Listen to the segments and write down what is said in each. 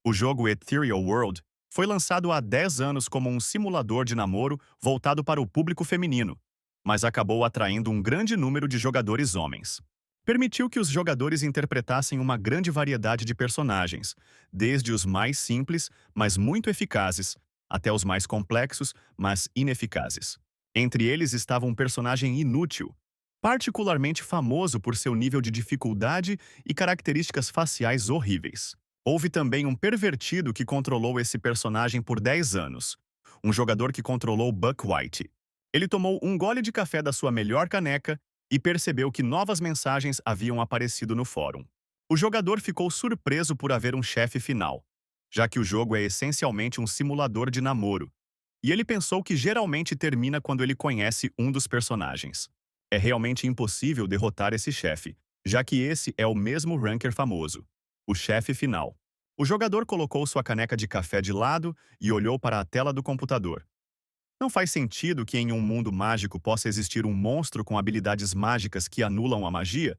O jogo Ethereal World foi lançado há 10 anos como um simulador de namoro voltado para o público feminino, mas acabou atraindo um grande número de jogadores homens. Permitiu que os jogadores interpretassem uma grande variedade de personagens, desde os mais simples, mas muito eficazes, até os mais complexos, mas ineficazes. Entre eles estava um personagem inútil, particularmente famoso por seu nível de dificuldade e características faciais horríveis. Houve também um pervertido que controlou esse personagem por 10 anos, um jogador que controlou Buck White. Ele tomou um gole de café da sua melhor caneca e percebeu que novas mensagens haviam aparecido no fórum. O jogador ficou surpreso por haver um chefe final, já que o jogo é essencialmente um simulador de namoro, e ele pensou que geralmente termina quando ele conhece um dos personagens. É realmente impossível derrotar esse chefe, já que esse é o mesmo ranker famoso, o chefe final. O jogador colocou sua caneca de café de lado e olhou para a tela do computador. Não faz sentido que em um mundo mágico possa existir um monstro com habilidades mágicas que anulam a magia?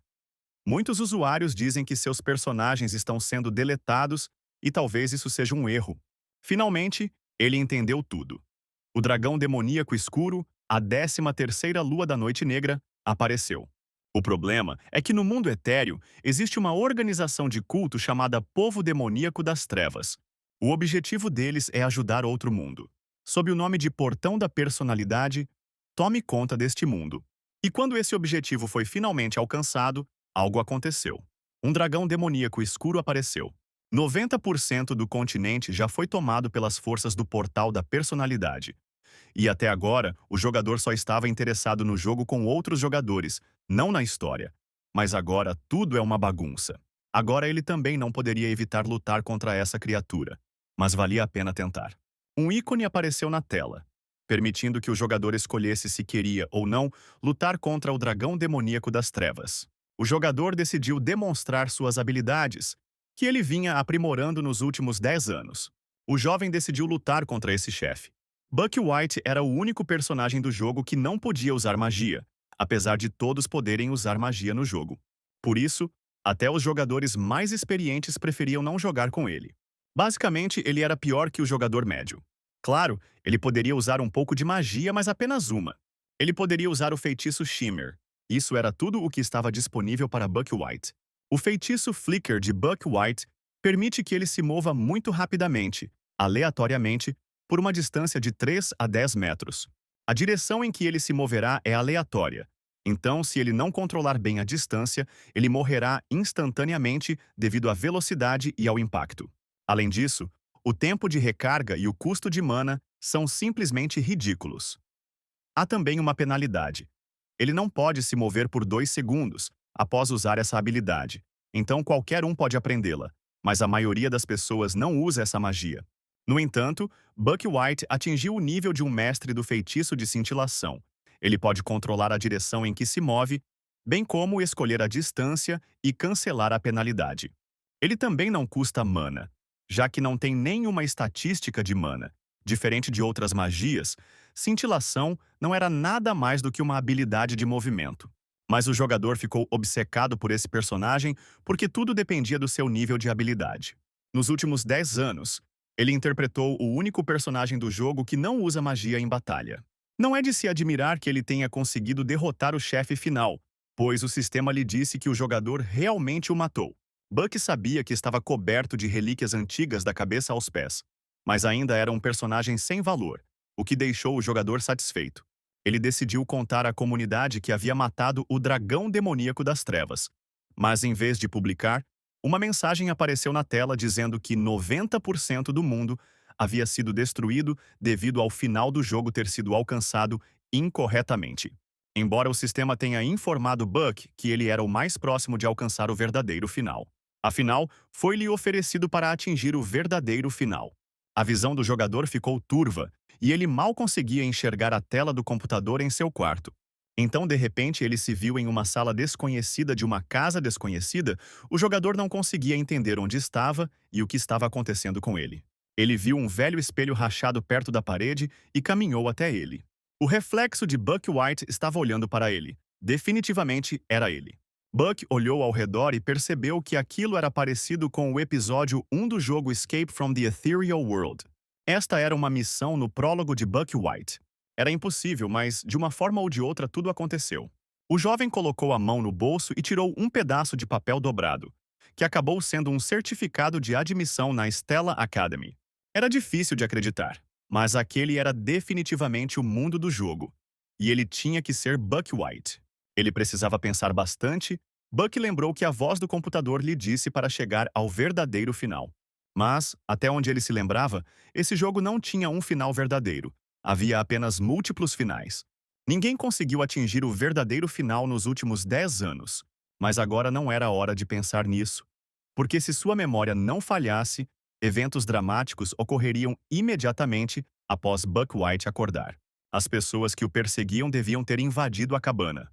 Muitos usuários dizem que seus personagens estão sendo deletados e talvez isso seja um erro. Finalmente, ele entendeu tudo. O dragão demoníaco escuro, a 13ª lua da Noite Negra, apareceu. O problema é que no mundo etéreo existe uma organização de culto chamada Povo Demoníaco das Trevas. O objetivo deles é ajudar outro mundo. Sob o nome de Portão da Personalidade, tome conta deste mundo. E quando esse objetivo foi finalmente alcançado, algo aconteceu. Um dragão demoníaco escuro apareceu. 90% do continente já foi tomado pelas forças do Portal da Personalidade. E até agora, o jogador só estava interessado no jogo com outros jogadores, não na história. Mas agora tudo é uma bagunça. Agora ele também não poderia evitar lutar contra essa criatura. Mas valia a pena tentar. Um ícone apareceu na tela, permitindo que o jogador escolhesse se queria ou não lutar contra o dragão demoníaco das trevas. O jogador decidiu demonstrar suas habilidades, que ele vinha aprimorando nos últimos 10 anos. O jovem decidiu lutar contra esse chefe. Buck White era o único personagem do jogo que não podia usar magia, apesar de todos poderem usar magia no jogo. Por isso, até os jogadores mais experientes preferiam não jogar com ele. Basicamente, ele era pior que o jogador médio. Claro, ele poderia usar um pouco de magia, mas apenas uma. Ele poderia usar o feitiço Shimmer. Isso era tudo o que estava disponível para Buck White. O feitiço Flicker de Buck White permite que ele se mova muito rapidamente, aleatoriamente, por uma distância de 3 a 10 metros. A direção em que ele se moverá é aleatória. Então, se ele não controlar bem a distância, ele morrerá instantaneamente devido à velocidade e ao impacto. Além disso, o tempo de recarga e o custo de mana são simplesmente ridículos. Há também uma penalidade. Ele não pode se mover por 2 segundos após usar essa habilidade, então qualquer um pode aprendê-la, mas a maioria das pessoas não usa essa magia. No entanto, Buck White atingiu o nível de um mestre do feitiço de cintilação. Ele pode controlar a direção em que se move, bem como escolher a distância e cancelar a penalidade. Ele também não custa mana, já que não tem nenhuma estatística de mana. Diferente de outras magias, cintilação não era nada mais do que uma habilidade de movimento. Mas o jogador ficou obcecado por esse personagem porque tudo dependia do seu nível de habilidade. Nos últimos 10 anos, ele interpretou o único personagem do jogo que não usa magia em batalha. Não é de se admirar que ele tenha conseguido derrotar o chefe final, pois o sistema lhe disse que o jogador realmente o matou. Buck sabia que estava coberto de relíquias antigas da cabeça aos pés, mas ainda era um personagem sem valor, o que deixou o jogador satisfeito. Ele decidiu contar à comunidade que havia matado o dragão demoníaco das trevas. Mas em vez de publicar, uma mensagem apareceu na tela dizendo que 90% do mundo havia sido destruído devido ao final do jogo ter sido alcançado incorretamente. Embora o sistema tenha informado Buck que ele era o mais próximo de alcançar o verdadeiro final. Afinal, foi-lhe oferecido para atingir o verdadeiro final. A visão do jogador ficou turva e ele mal conseguia enxergar a tela do computador em seu quarto. Então, de repente, ele se viu em uma sala desconhecida de uma casa desconhecida. O jogador não conseguia entender onde estava e o que estava acontecendo com ele. Ele viu um velho espelho rachado perto da parede e caminhou até ele. O reflexo de Buck White estava olhando para ele. Definitivamente era ele. Buck olhou ao redor e percebeu que aquilo era parecido com o episódio 1 do jogo Escape from the Ethereal World. Esta era uma missão no prólogo de Buck White. Era impossível, mas de uma forma ou de outra tudo aconteceu. O jovem colocou a mão no bolso e tirou um pedaço de papel dobrado, que acabou sendo um certificado de admissão na Stella Academy. Era difícil de acreditar, mas aquele era definitivamente o mundo do jogo. E ele tinha que ser Buck White. Ele precisava pensar bastante. Buck lembrou que a voz do computador lhe disse para chegar ao verdadeiro final. Mas, até onde ele se lembrava, esse jogo não tinha um final verdadeiro. Havia apenas múltiplos finais. Ninguém conseguiu atingir o verdadeiro final nos últimos 10 anos. Mas agora não era hora de pensar nisso. Porque se sua memória não falhasse, eventos dramáticos ocorreriam imediatamente após Buck White acordar. As pessoas que o perseguiam deviam ter invadido a cabana.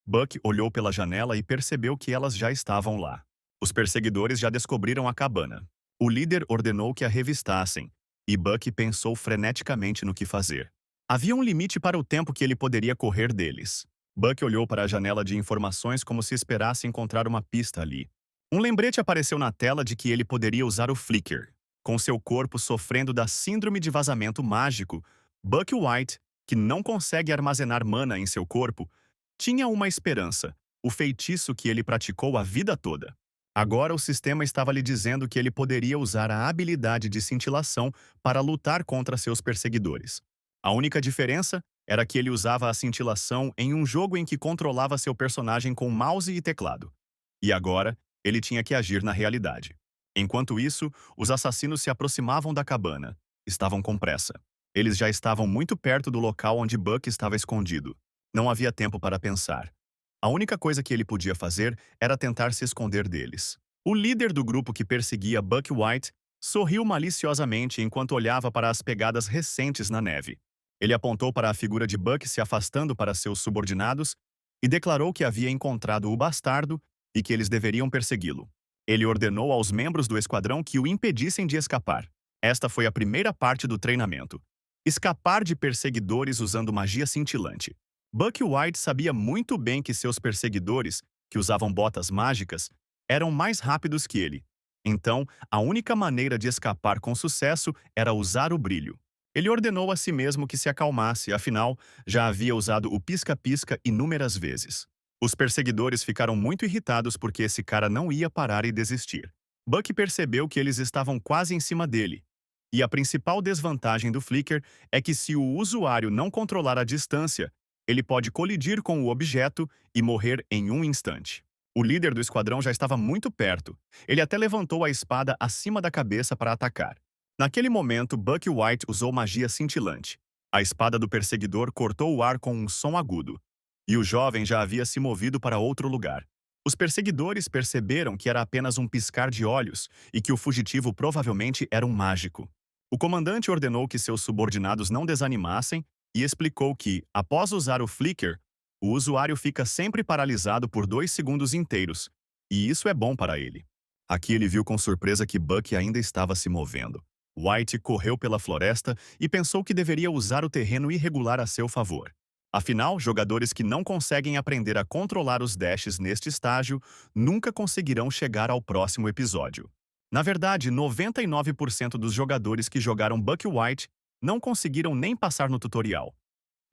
Buck olhou pela janela e percebeu que elas já estavam lá. Os perseguidores já descobriram a cabana. O líder ordenou que a revistassem, e Buck pensou freneticamente no que fazer. Havia um limite para o tempo que ele poderia correr deles. Buck olhou para a janela de informações como se esperasse encontrar uma pista ali. Um lembrete apareceu na tela de que ele poderia usar o Flicker. Com seu corpo sofrendo da síndrome de vazamento mágico, Buck White, que não consegue armazenar mana em seu corpo, tinha uma esperança, o feitiço que ele praticou a vida toda. Agora o sistema estava lhe dizendo que ele poderia usar a habilidade de cintilação para lutar contra seus perseguidores. A única diferença era que ele usava a cintilação em um jogo em que controlava seu personagem com mouse e teclado. E agora, ele tinha que agir na realidade. Enquanto isso, os assassinos se aproximavam da cabana. Estavam com pressa. Eles já estavam muito perto do local onde Buck estava escondido. Não havia tempo para pensar. A única coisa que ele podia fazer era tentar se esconder deles. O líder do grupo que perseguia Buck White sorriu maliciosamente enquanto olhava para as pegadas recentes na neve. Ele apontou para a figura de Buck se afastando para seus subordinados e declarou que havia encontrado o bastardo e que eles deveriam persegui-lo. Ele ordenou aos membros do esquadrão que o impedissem de escapar. Esta foi a primeira parte do treinamento. Escapar de perseguidores usando magia cintilante. Buck White sabia muito bem que seus perseguidores, que usavam botas mágicas, eram mais rápidos que ele. Então, a única maneira de escapar com sucesso era usar o brilho. Ele ordenou a si mesmo que se acalmasse, afinal, já havia usado o pisca-pisca inúmeras vezes. Os perseguidores ficaram muito irritados porque esse cara não ia parar e desistir. Buck percebeu que eles estavam quase em cima dele. E a principal desvantagem do Flicker é que se o usuário não controlar a distância, ele pode colidir com o objeto e morrer em um instante. O líder do esquadrão já estava muito perto. Ele até levantou a espada acima da cabeça para atacar. Naquele momento, Buck White usou magia cintilante. A espada do perseguidor cortou o ar com um som agudo. E o jovem já havia se movido para outro lugar. Os perseguidores perceberam que era apenas um piscar de olhos e que o fugitivo provavelmente era um mágico. O comandante ordenou que seus subordinados não desanimassem e explicou que, após usar o Flicker, o usuário fica sempre paralisado por 2 segundos inteiros, e isso é bom para ele. Aqui ele viu com surpresa que Buck ainda estava se movendo. White correu pela floresta e pensou que deveria usar o terreno irregular a seu favor. Afinal, jogadores que não conseguem aprender a controlar os dashes neste estágio nunca conseguirão chegar ao próximo episódio. Na verdade, 99% dos jogadores que jogaram Buck White não conseguiram nem passar no tutorial.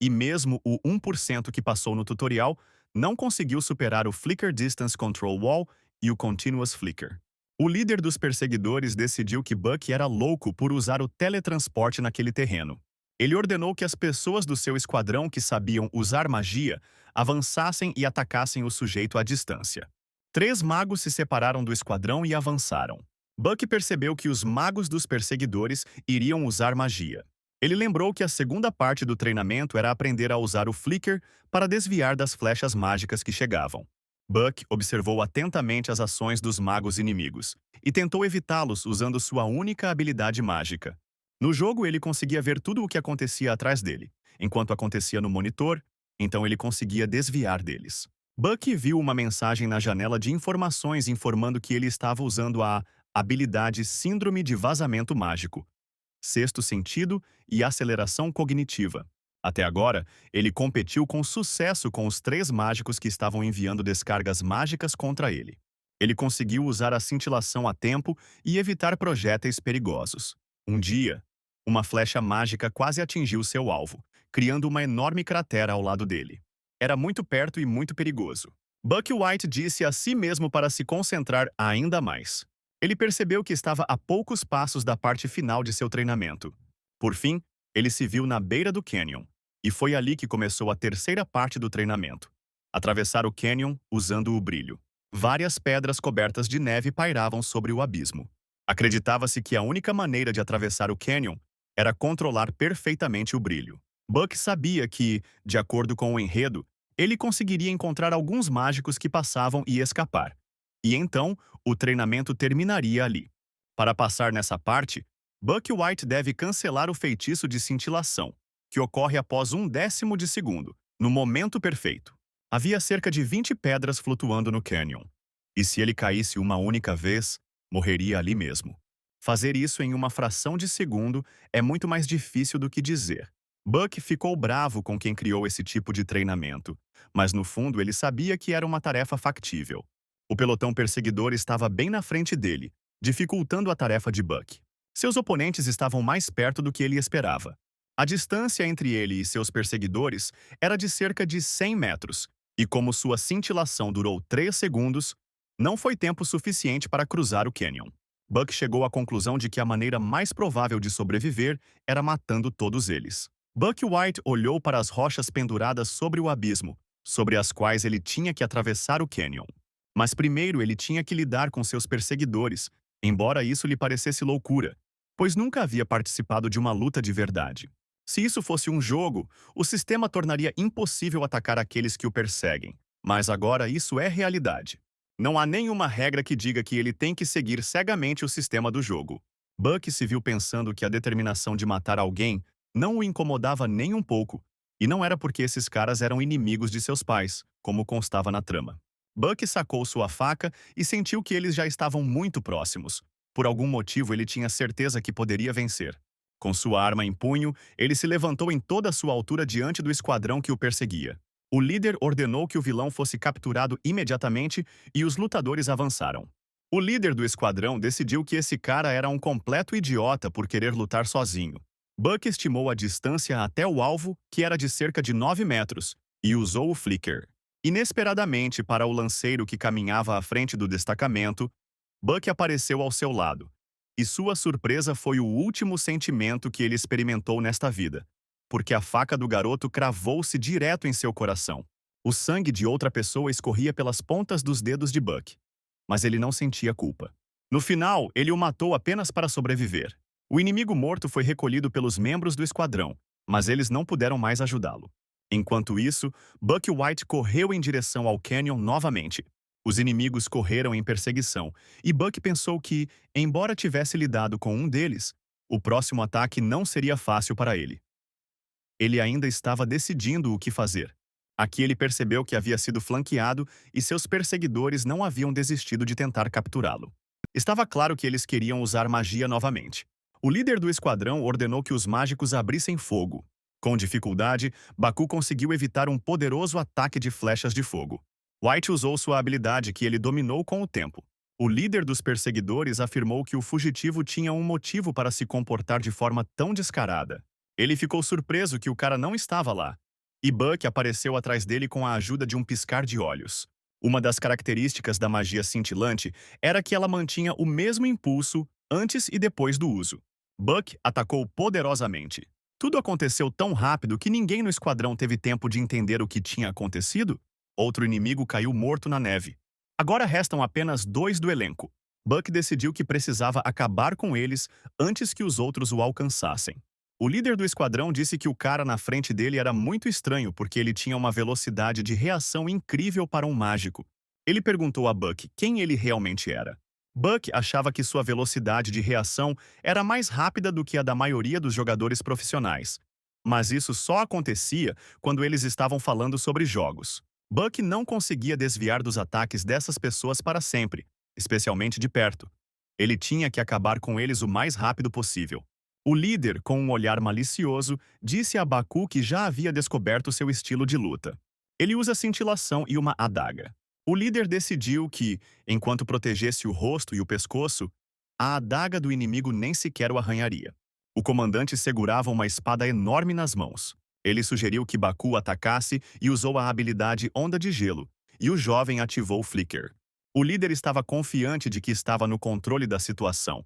E mesmo o 1% que passou no tutorial não conseguiu superar o Flicker Distance Control Wall e o Continuous Flicker. O líder dos perseguidores decidiu que Buck era louco por usar o teletransporte naquele terreno. Ele ordenou que as pessoas do seu esquadrão que sabiam usar magia avançassem e atacassem o sujeito à distância. 3 magos se separaram do esquadrão e avançaram. Buck percebeu que os magos dos perseguidores iriam usar magia. Ele lembrou que a segunda parte do treinamento era aprender a usar o Flicker para desviar das flechas mágicas que chegavam. Buck observou atentamente as ações dos magos inimigos e tentou evitá-los usando sua única habilidade mágica. No jogo, ele conseguia ver tudo o que acontecia atrás dele, enquanto acontecia no monitor, então ele conseguia desviar deles. Buck viu uma mensagem na janela de informações informando que ele estava usando a habilidade Síndrome de Vazamento Mágico, Sexto Sentido e Aceleração Cognitiva. Até agora, ele competiu com sucesso com os três mágicos que estavam enviando descargas mágicas contra ele. Ele conseguiu usar a cintilação a tempo e evitar projéteis perigosos. Um dia, uma flecha mágica quase atingiu seu alvo, criando uma enorme cratera ao lado dele. Era muito perto e muito perigoso. Buck White disse a si mesmo para se concentrar ainda mais. Ele percebeu que estava a poucos passos da parte final de seu treinamento. Por fim, ele se viu na beira do cânion, e foi ali que começou a terceira parte do treinamento. Atravessar o cânion usando o brilho. Várias pedras cobertas de neve pairavam sobre o abismo. Acreditava-se que a única maneira de atravessar o cânion era controlar perfeitamente o brilho. Buck sabia que, de acordo com o enredo, ele conseguiria encontrar alguns mágicos que passavam e escapar. E então, o treinamento terminaria ali. Para passar nessa parte, Buck White deve cancelar o feitiço de cintilação, que ocorre após 1/10 de segundo, no momento perfeito. Havia cerca de 20 pedras flutuando no cânion, e se ele caísse uma única vez, morreria ali mesmo. Fazer isso em uma fração de segundo é muito mais difícil do que dizer. Buck ficou bravo com quem criou esse tipo de treinamento, mas no fundo ele sabia que era uma tarefa factível. O pelotão perseguidor estava bem na frente dele, dificultando a tarefa de Buck. Seus oponentes estavam mais perto do que ele esperava. A distância entre ele e seus perseguidores era de cerca de 100 metros, e como sua cintilação durou 3 segundos, não foi tempo suficiente para cruzar o cânion. Buck chegou à conclusão de que a maneira mais provável de sobreviver era matando todos eles. Buck White olhou para as rochas penduradas sobre o abismo, sobre as quais ele tinha que atravessar o cânion. Mas primeiro ele tinha que lidar com seus perseguidores, embora isso lhe parecesse loucura, pois nunca havia participado de uma luta de verdade. Se isso fosse um jogo, o sistema tornaria impossível atacar aqueles que o perseguem, mas agora isso é realidade. Não há nenhuma regra que diga que ele tem que seguir cegamente o sistema do jogo. Buck se viu pensando que a determinação de matar alguém não o incomodava nem um pouco, e não era porque esses caras eram inimigos de seus pais, como constava na trama. Buck sacou sua faca e sentiu que eles já estavam muito próximos. Por algum motivo ele tinha certeza que poderia vencer. Com sua arma em punho, ele se levantou em toda a sua altura diante do esquadrão que o perseguia. O líder ordenou que o vilão fosse capturado imediatamente e os lutadores avançaram. O líder do esquadrão decidiu que esse cara era um completo idiota por querer lutar sozinho. Buck estimou a distância até o alvo, que era de cerca de 9 metros, e usou o flicker. Inesperadamente para o lanceiro que caminhava à frente do destacamento, Buck apareceu ao seu lado. E sua surpresa foi o último sentimento que ele experimentou nesta vida, porque a faca do garoto cravou-se direto em seu coração. O sangue de outra pessoa escorria pelas pontas dos dedos de Buck, mas ele não sentia culpa. No final, ele o matou apenas para sobreviver. O inimigo morto foi recolhido pelos membros do esquadrão, mas eles não puderam mais ajudá-lo. Enquanto isso, Buck White correu em direção ao cânion novamente. Os inimigos correram em perseguição, e Buck pensou que, embora tivesse lidado com um deles, o próximo ataque não seria fácil para ele. Ele ainda estava decidindo o que fazer. Aqui ele percebeu que havia sido flanqueado e seus perseguidores não haviam desistido de tentar capturá-lo. Estava claro que eles queriam usar magia novamente. O líder do esquadrão ordenou que os mágicos abrissem fogo. Com dificuldade, Baku conseguiu evitar um poderoso ataque de flechas de fogo. White usou sua habilidade que ele dominou com o tempo. O líder dos perseguidores afirmou que o fugitivo tinha um motivo para se comportar de forma tão descarada. Ele ficou surpreso que o cara não estava lá, e Buck apareceu atrás dele com a ajuda de um piscar de olhos. Uma das características da magia cintilante era que ela mantinha o mesmo impulso antes e depois do uso. Buck atacou poderosamente. Tudo aconteceu tão rápido que ninguém no esquadrão teve tempo de entender o que tinha acontecido. Outro inimigo caiu morto na neve. Agora restam apenas 2 do elenco. Buck decidiu que precisava acabar com eles antes que os outros o alcançassem. O líder do esquadrão disse que o cara na frente dele era muito estranho porque ele tinha uma velocidade de reação incrível para um mágico. Ele perguntou a Buck quem ele realmente era. Buck achava que sua velocidade de reação era mais rápida do que a da maioria dos jogadores profissionais. Mas isso só acontecia quando eles estavam falando sobre jogos. Buck não conseguia desviar dos ataques dessas pessoas para sempre, especialmente de perto. Ele tinha que acabar com eles o mais rápido possível. O líder, com um olhar malicioso, disse a Baku que já havia descoberto seu estilo de luta. Ele usa cintilação e uma adaga. O líder decidiu que, enquanto protegesse o rosto e o pescoço, a adaga do inimigo nem sequer o arranharia. O comandante segurava uma espada enorme nas mãos. Ele sugeriu que Baku atacasse e usou a habilidade Onda de Gelo, e o jovem ativou o Flicker. O líder estava confiante de que estava no controle da situação,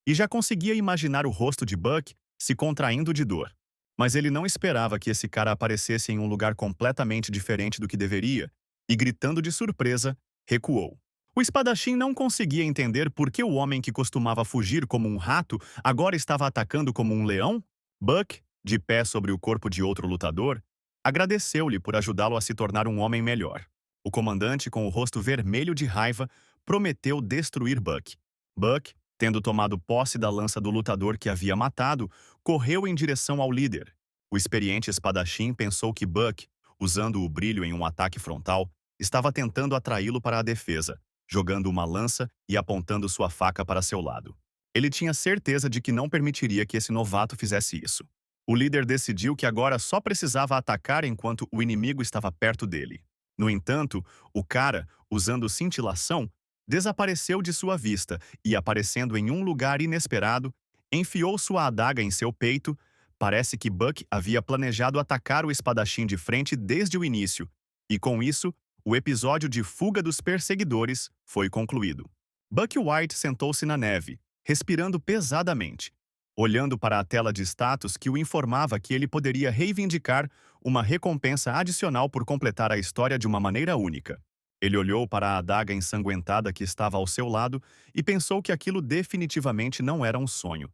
e já conseguia imaginar o rosto de Buck se contraindo de dor. Mas ele não esperava que esse cara aparecesse em um lugar completamente diferente do que deveria, e gritando de surpresa, recuou. O espadachim não conseguia entender por que o homem que costumava fugir como um rato agora estava atacando como um leão. Buck, de pé sobre o corpo de outro lutador, agradeceu-lhe por ajudá-lo a se tornar um homem melhor. O comandante, com o rosto vermelho de raiva, prometeu destruir Buck. Buck, tendo tomado posse da lança do lutador que havia matado, correu em direção ao líder. O experiente espadachim pensou que Buck, usando o brilho em um ataque frontal, estava tentando atraí-lo para a defesa, jogando uma lança e apontando sua faca para seu lado. Ele tinha certeza de que não permitiria que esse novato fizesse isso. O líder decidiu que agora só precisava atacar enquanto o inimigo estava perto dele. No entanto, o cara, usando cintilação, desapareceu de sua vista e, aparecendo em um lugar inesperado, enfiou sua adaga em seu peito. Parece que Buck havia planejado atacar o espadachim de frente desde o início, e com isso, o episódio de fuga dos perseguidores foi concluído. Buck White sentou-se na neve, respirando pesadamente, olhando para a tela de status que o informava que ele poderia reivindicar uma recompensa adicional por completar a história de uma maneira única. Ele olhou para a adaga ensanguentada que estava ao seu lado e pensou que aquilo definitivamente não era um sonho.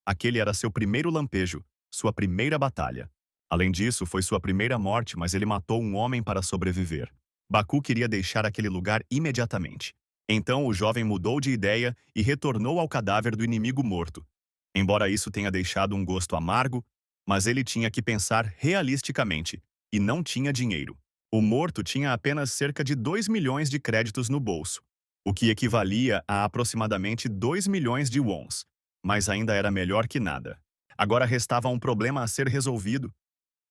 Aquele era seu primeiro lampejo, sua primeira batalha. Além disso, foi sua primeira morte, mas ele matou um homem para sobreviver. Baku queria deixar aquele lugar imediatamente. Então o jovem mudou de ideia e retornou ao cadáver do inimigo morto. Embora isso tenha deixado um gosto amargo, mas ele tinha que pensar realisticamente, e não tinha dinheiro. O morto tinha apenas cerca de 2 milhões de créditos no bolso, o que equivalia a aproximadamente 2 milhões de wons, mas ainda era melhor que nada. Agora restava um problema a ser resolvido.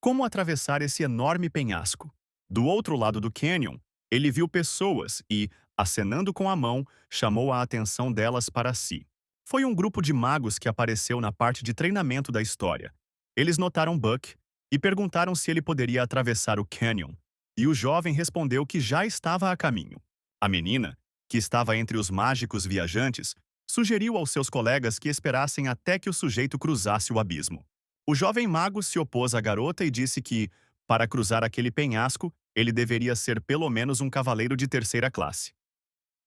Como atravessar esse enorme penhasco? Do outro lado do canyon, ele viu pessoas e, acenando com a mão, chamou a atenção delas para si. Foi um grupo de magos que apareceu na parte de treinamento da história. Eles notaram Buck e perguntaram se ele poderia atravessar o canyon, e o jovem respondeu que já estava a caminho. A menina, que estava entre os mágicos viajantes, sugeriu aos seus colegas que esperassem até que o sujeito cruzasse o abismo. O jovem mago se opôs à garota e disse que, para cruzar aquele penhasco, ele deveria ser pelo menos um cavaleiro de terceira classe.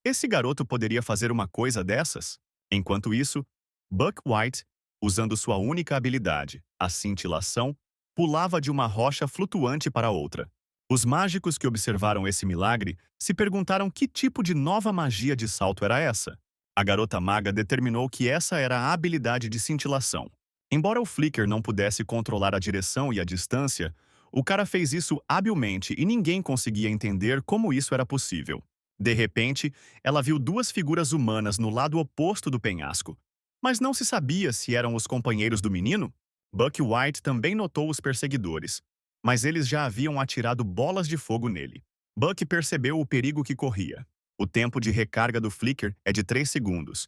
Esse garoto poderia fazer uma coisa dessas? Enquanto isso, Buck White, usando sua única habilidade, a cintilação, pulava de uma rocha flutuante para outra. Os mágicos que observaram esse milagre se perguntaram que tipo de nova magia de salto era essa. A garota maga determinou que essa era a habilidade de cintilação. Embora o Flicker não pudesse controlar a direção e a distância, o cara fez isso habilmente e ninguém conseguia entender como isso era possível. De repente, ela viu duas figuras humanas no lado oposto do penhasco, mas não se sabia se eram os companheiros do menino. Buck White também notou os perseguidores, mas eles já haviam atirado bolas de fogo nele. Buck percebeu o perigo que corria. O tempo de recarga do Flicker é de 3 segundos,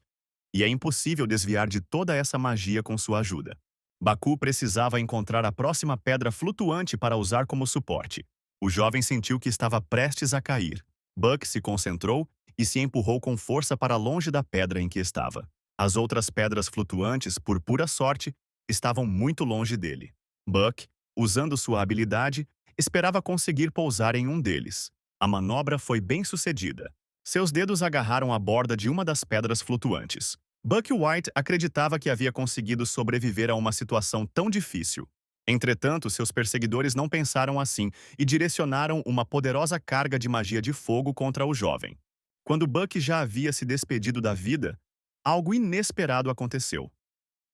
e é impossível desviar de toda essa magia com sua ajuda. Baku precisava encontrar a próxima pedra flutuante para usar como suporte. O jovem sentiu que estava prestes a cair. Buck se concentrou e se empurrou com força para longe da pedra em que estava. As outras pedras flutuantes, por pura sorte, estavam muito longe dele. Buck, usando sua habilidade, esperava conseguir pousar em um deles. A manobra foi bem sucedida. Seus dedos agarraram a borda de uma das pedras flutuantes. Buck White acreditava que havia conseguido sobreviver a uma situação tão difícil. Entretanto, seus perseguidores não pensaram assim e direcionaram uma poderosa carga de magia de fogo contra o jovem. Quando Buck já havia se despedido da vida, algo inesperado aconteceu.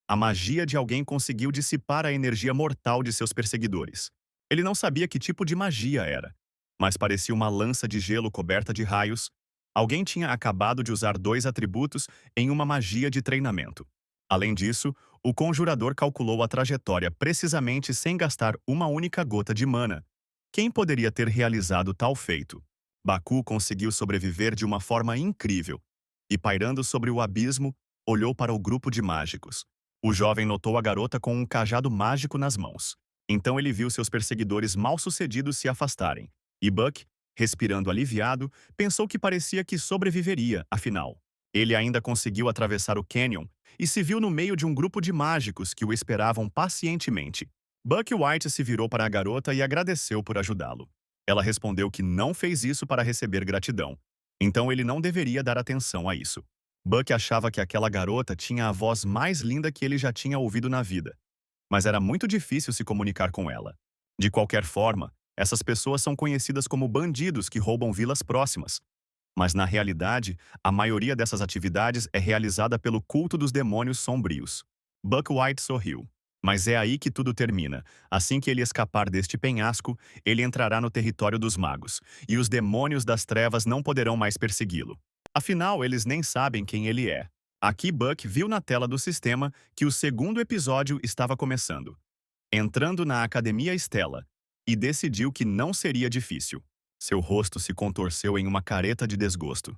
A magia de alguém conseguiu dissipar a energia mortal de seus perseguidores. Ele não sabia que tipo de magia era, mas parecia uma lança de gelo coberta de raios. Alguém tinha acabado de usar 2 atributos em uma magia de treinamento. Além disso, o conjurador calculou a trajetória precisamente sem gastar uma única gota de mana. Quem poderia ter realizado tal feito? Baku conseguiu sobreviver de uma forma incrível e, pairando sobre o abismo, olhou para o grupo de mágicos. O jovem notou a garota com um cajado mágico nas mãos. Então ele viu seus perseguidores mal-sucedidos se afastarem. E Buck, respirando aliviado, pensou que parecia que sobreviveria, afinal. Ele ainda conseguiu atravessar o cânion e se viu no meio de um grupo de mágicos que o esperavam pacientemente. Buck White se virou para a garota e agradeceu por ajudá-lo. Ela respondeu que não fez isso para receber gratidão, então ele não deveria dar atenção a isso. Buck achava que aquela garota tinha a voz mais linda que ele já tinha ouvido na vida, mas era muito difícil se comunicar com ela. De qualquer forma, essas pessoas são conhecidas como bandidos que roubam vilas próximas, mas na realidade, a maioria dessas atividades é realizada pelo culto dos demônios sombrios. Buck White sorriu. Mas é aí que tudo termina. Assim que ele escapar deste penhasco, ele entrará no território dos magos, e os demônios das trevas não poderão mais persegui-lo. Afinal, eles nem sabem quem ele é. Aqui Buck viu na tela do sistema que o segundo episódio estava começando. Entrando na Academia Estela, e decidiu que não seria difícil. Seu rosto se contorceu em uma careta de desgosto.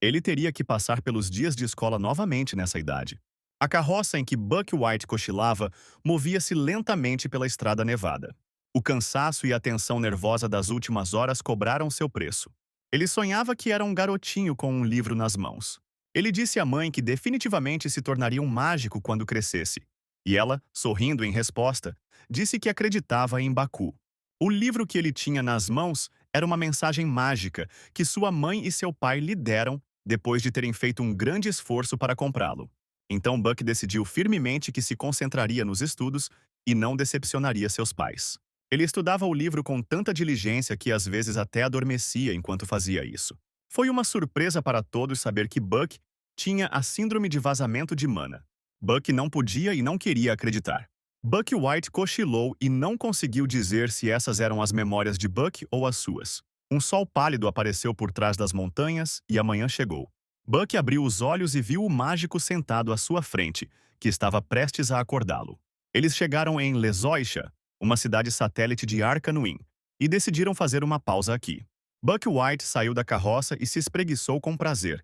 Ele teria que passar pelos dias de escola novamente nessa idade. A carroça em que Buck White cochilava movia-se lentamente pela estrada nevada. O cansaço e a tensão nervosa das últimas horas cobraram seu preço. Ele sonhava que era um garotinho com um livro nas mãos. Ele disse à mãe que definitivamente se tornaria um mágico quando crescesse. E ela, sorrindo em resposta, disse que acreditava em Baku. O livro que ele tinha nas mãos era uma mensagem mágica que sua mãe e seu pai lhe deram depois de terem feito um grande esforço para comprá-lo. Então Buck decidiu firmemente que se concentraria nos estudos e não decepcionaria seus pais. Ele estudava o livro com tanta diligência que às vezes até adormecia enquanto fazia isso. Foi uma surpresa para todos saber que Buck tinha a síndrome de vazamento de mana. Buck não podia e não queria acreditar. Buck White cochilou e não conseguiu dizer se essas eram as memórias de Buck ou as suas. Um sol pálido apareceu por trás das montanhas e a manhã chegou. Buck abriu os olhos e viu o mágico sentado à sua frente, que estava prestes a acordá-lo. Eles chegaram em Lezoisha, uma cidade satélite de Arcanuin, e decidiram fazer uma pausa aqui. Buck White saiu da carroça e se espreguiçou com prazer,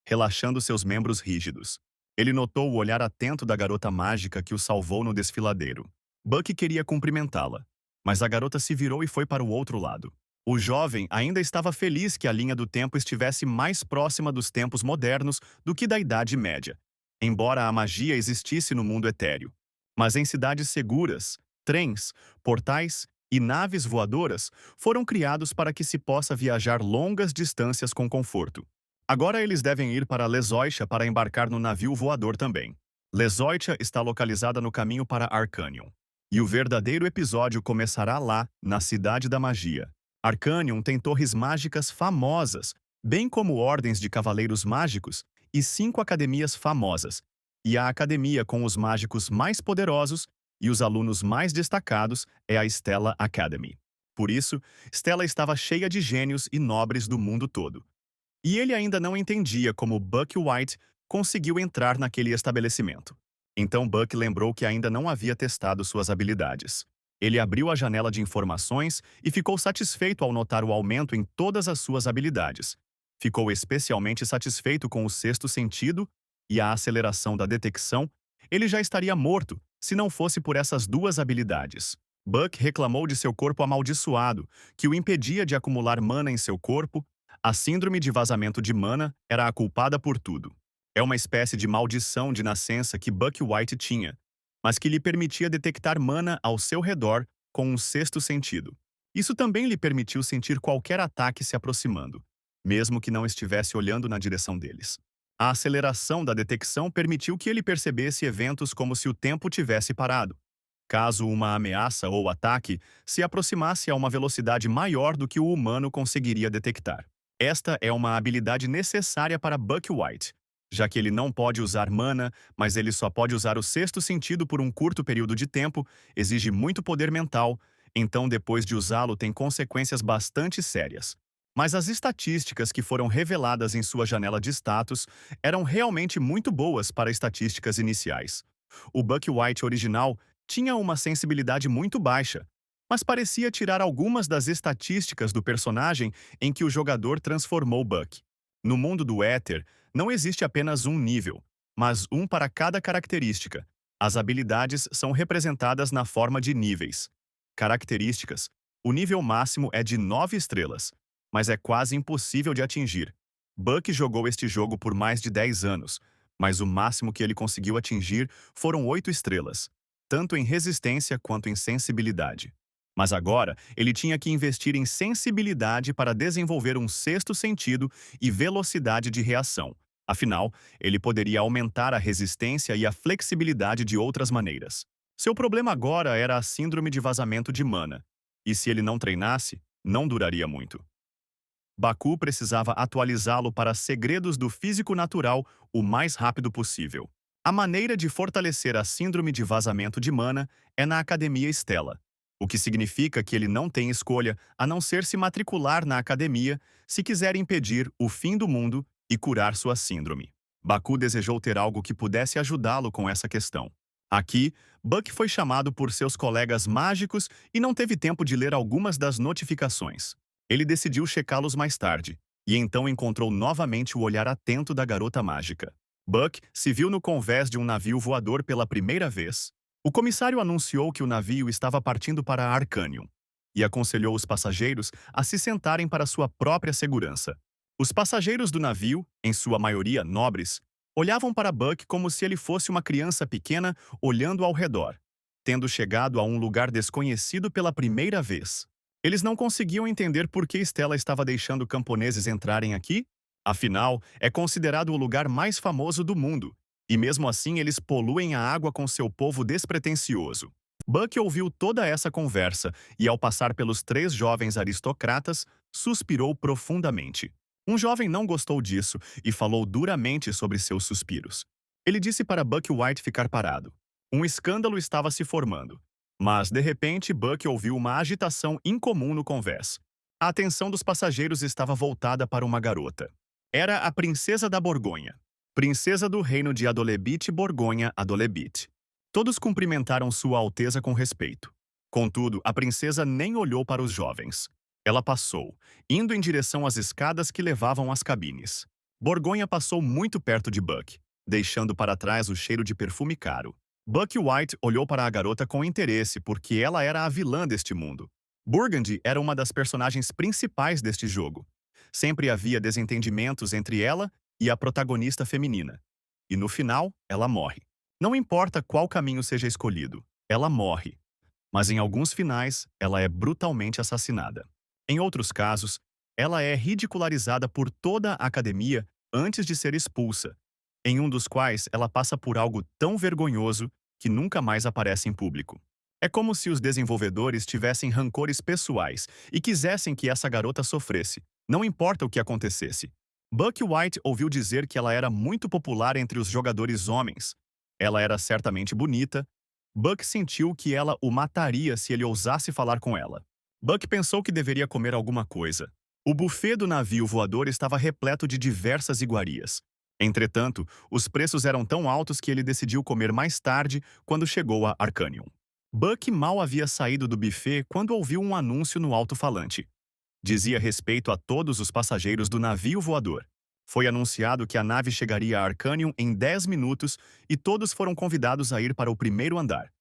relaxando seus membros rígidos. Ele notou o olhar atento da garota mágica que o salvou no desfiladeiro. Buck queria cumprimentá-la, mas a garota se virou e foi para o outro lado. O jovem ainda estava feliz que a linha do tempo estivesse mais próxima dos tempos modernos do que da Idade Média, embora a magia existisse no mundo etéreo. Mas em cidades seguras, trens, portais e naves voadoras foram criados para que se possa viajar longas distâncias com conforto. Agora eles devem ir para Lezoitia para embarcar no navio voador também. Lezoitia está localizada no caminho para Arcanium. E o verdadeiro episódio começará lá, na Cidade da Magia. Arcanium tem torres mágicas famosas, bem como ordens de cavaleiros mágicos e 5 academias famosas, e a academia com os mágicos mais poderosos e os alunos mais destacados é a Stella Academy. Por isso, Stella estava cheia de gênios e nobres do mundo todo. E ele ainda não entendia como Buck White conseguiu entrar naquele estabelecimento. Então Buck lembrou que ainda não havia testado suas habilidades. Ele abriu a janela de informações e ficou satisfeito ao notar o aumento em todas as suas habilidades. Ficou especialmente satisfeito com o sexto sentido e a aceleração da detecção. Ele já estaria morto se não fosse por essas duas habilidades. Buck reclamou de seu corpo amaldiçoado, que o impedia de acumular mana em seu corpo. A síndrome de vazamento de mana era a culpada por tudo. É uma espécie de maldição de nascença que Buck White tinha, mas que lhe permitia detectar mana ao seu redor com um sexto sentido. Isso também lhe permitiu sentir qualquer ataque se aproximando, mesmo que não estivesse olhando na direção deles. A aceleração da detecção permitiu que ele percebesse eventos como se o tempo tivesse parado, caso uma ameaça ou ataque se aproximasse a uma velocidade maior do que o humano conseguiria detectar. Esta é uma habilidade necessária para Buck White, já que ele não pode usar mana, mas ele só pode usar o sexto sentido por um curto período de tempo, exige muito poder mental, então depois de usá-lo tem consequências bastante sérias. Mas as estatísticas que foram reveladas em sua janela de status eram realmente muito boas para estatísticas iniciais. O Buck White original tinha uma sensibilidade muito baixa, mas parecia tirar algumas das estatísticas do personagem em que o jogador transformou Buck. No mundo do Éter, não existe apenas um nível, mas um para cada característica. As habilidades são representadas na forma de níveis. Características. O nível máximo é de 9 estrelas, mas é quase impossível de atingir. Buck jogou este jogo por mais de 10 anos, mas o máximo que ele conseguiu atingir foram 8 estrelas, tanto em resistência quanto em sensibilidade. Mas agora, ele tinha que investir em sensibilidade para desenvolver um sexto sentido e velocidade de reação. Afinal, ele poderia aumentar a resistência e a flexibilidade de outras maneiras. Seu problema agora era a síndrome de vazamento de mana, e se ele não treinasse, não duraria muito. Baku precisava atualizá-lo para segredos do físico natural o mais rápido possível. A maneira de fortalecer a síndrome de vazamento de mana é na Academia Stella, o que significa que ele não tem escolha a não ser se matricular na academia se quiser impedir o fim do mundo e curar sua síndrome. Baku desejou ter algo que pudesse ajudá-lo com essa questão. Aqui, Buck foi chamado por seus colegas mágicos e não teve tempo de ler algumas das notificações. Ele decidiu checá-los mais tarde, e então encontrou novamente o olhar atento da garota mágica. Buck se viu no convés de um navio voador pela primeira vez. O comissário anunciou que o navio estava partindo para Arcanium e aconselhou os passageiros a se sentarem para sua própria segurança. Os passageiros do navio, em sua maioria nobres, olhavam para Buck como se ele fosse uma criança pequena olhando ao redor, tendo chegado a um lugar desconhecido pela primeira vez. Eles não conseguiam entender por que Stella estava deixando camponeses entrarem aqui. Afinal, é considerado o lugar mais famoso do mundo, e mesmo assim eles poluem a água com seu povo despretensioso. Buck ouviu toda essa conversa e, ao passar pelos 3 jovens aristocratas, suspirou profundamente. Um jovem não gostou disso e falou duramente sobre seus suspiros. Ele disse para Buck White ficar parado. Um escândalo estava se formando. Mas, de repente, Buck ouviu uma agitação incomum no convés. A atenção dos passageiros estava voltada para uma garota. Era a princesa da Borgonha, princesa do reino de Adolebite Borgonha Adolebite. Todos cumprimentaram Sua Alteza com respeito. Contudo, a princesa nem olhou para os jovens. Ela passou, indo em direção às escadas que levavam às cabines. Borgonha passou muito perto de Buck, deixando para trás o cheiro de perfume caro. Buck White olhou para a garota com interesse porque ela era a vilã deste mundo. Burgundy era uma das personagens principais deste jogo. Sempre havia desentendimentos entre ela e a protagonista feminina. E no final, ela morre. Não importa qual caminho seja escolhido, ela morre. Mas em alguns finais, ela é brutalmente assassinada. Em outros casos, ela é ridicularizada por toda a academia antes de ser expulsa, em um dos quais ela passa por algo tão vergonhoso que nunca mais aparece em público. É como se os desenvolvedores tivessem rancores pessoais e quisessem que essa garota sofresse, não importa o que acontecesse. Buck White ouviu dizer que ela era muito popular entre os jogadores homens. Ela era certamente bonita. Buck sentiu que ela o mataria se ele ousasse falar com ela. Buck pensou que deveria comer alguma coisa. O buffet do navio voador estava repleto de diversas iguarias. Entretanto, os preços eram tão altos que ele decidiu comer mais tarde quando chegou a Arcanium. Buck mal havia saído do buffet quando ouviu um anúncio no alto-falante. Dizia respeito a todos os passageiros do navio voador. Foi anunciado que a nave chegaria a Arcanium em 10 minutos e todos foram convidados a ir para o primeiro andar.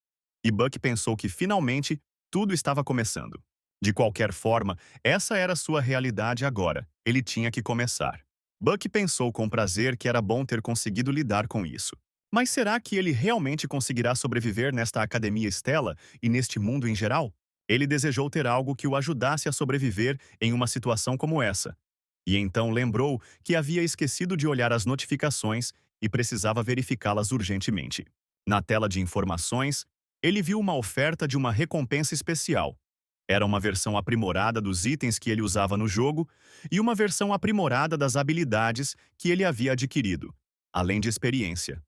E Buck pensou que finalmente tudo estava começando. De qualquer forma, essa era sua realidade agora. Ele tinha que começar. Buck pensou com prazer que era bom ter conseguido lidar com isso. Mas será que ele realmente conseguirá sobreviver nesta Academia Stella e neste mundo em geral? Ele desejou ter algo que o ajudasse a sobreviver em uma situação como essa. E então lembrou que havia esquecido de olhar as notificações e precisava verificá-las urgentemente. Na tela de informações, ele viu uma oferta de uma recompensa especial. Era uma versão aprimorada dos itens que ele usava no jogo e uma versão aprimorada das habilidades que ele havia adquirido, além de experiência.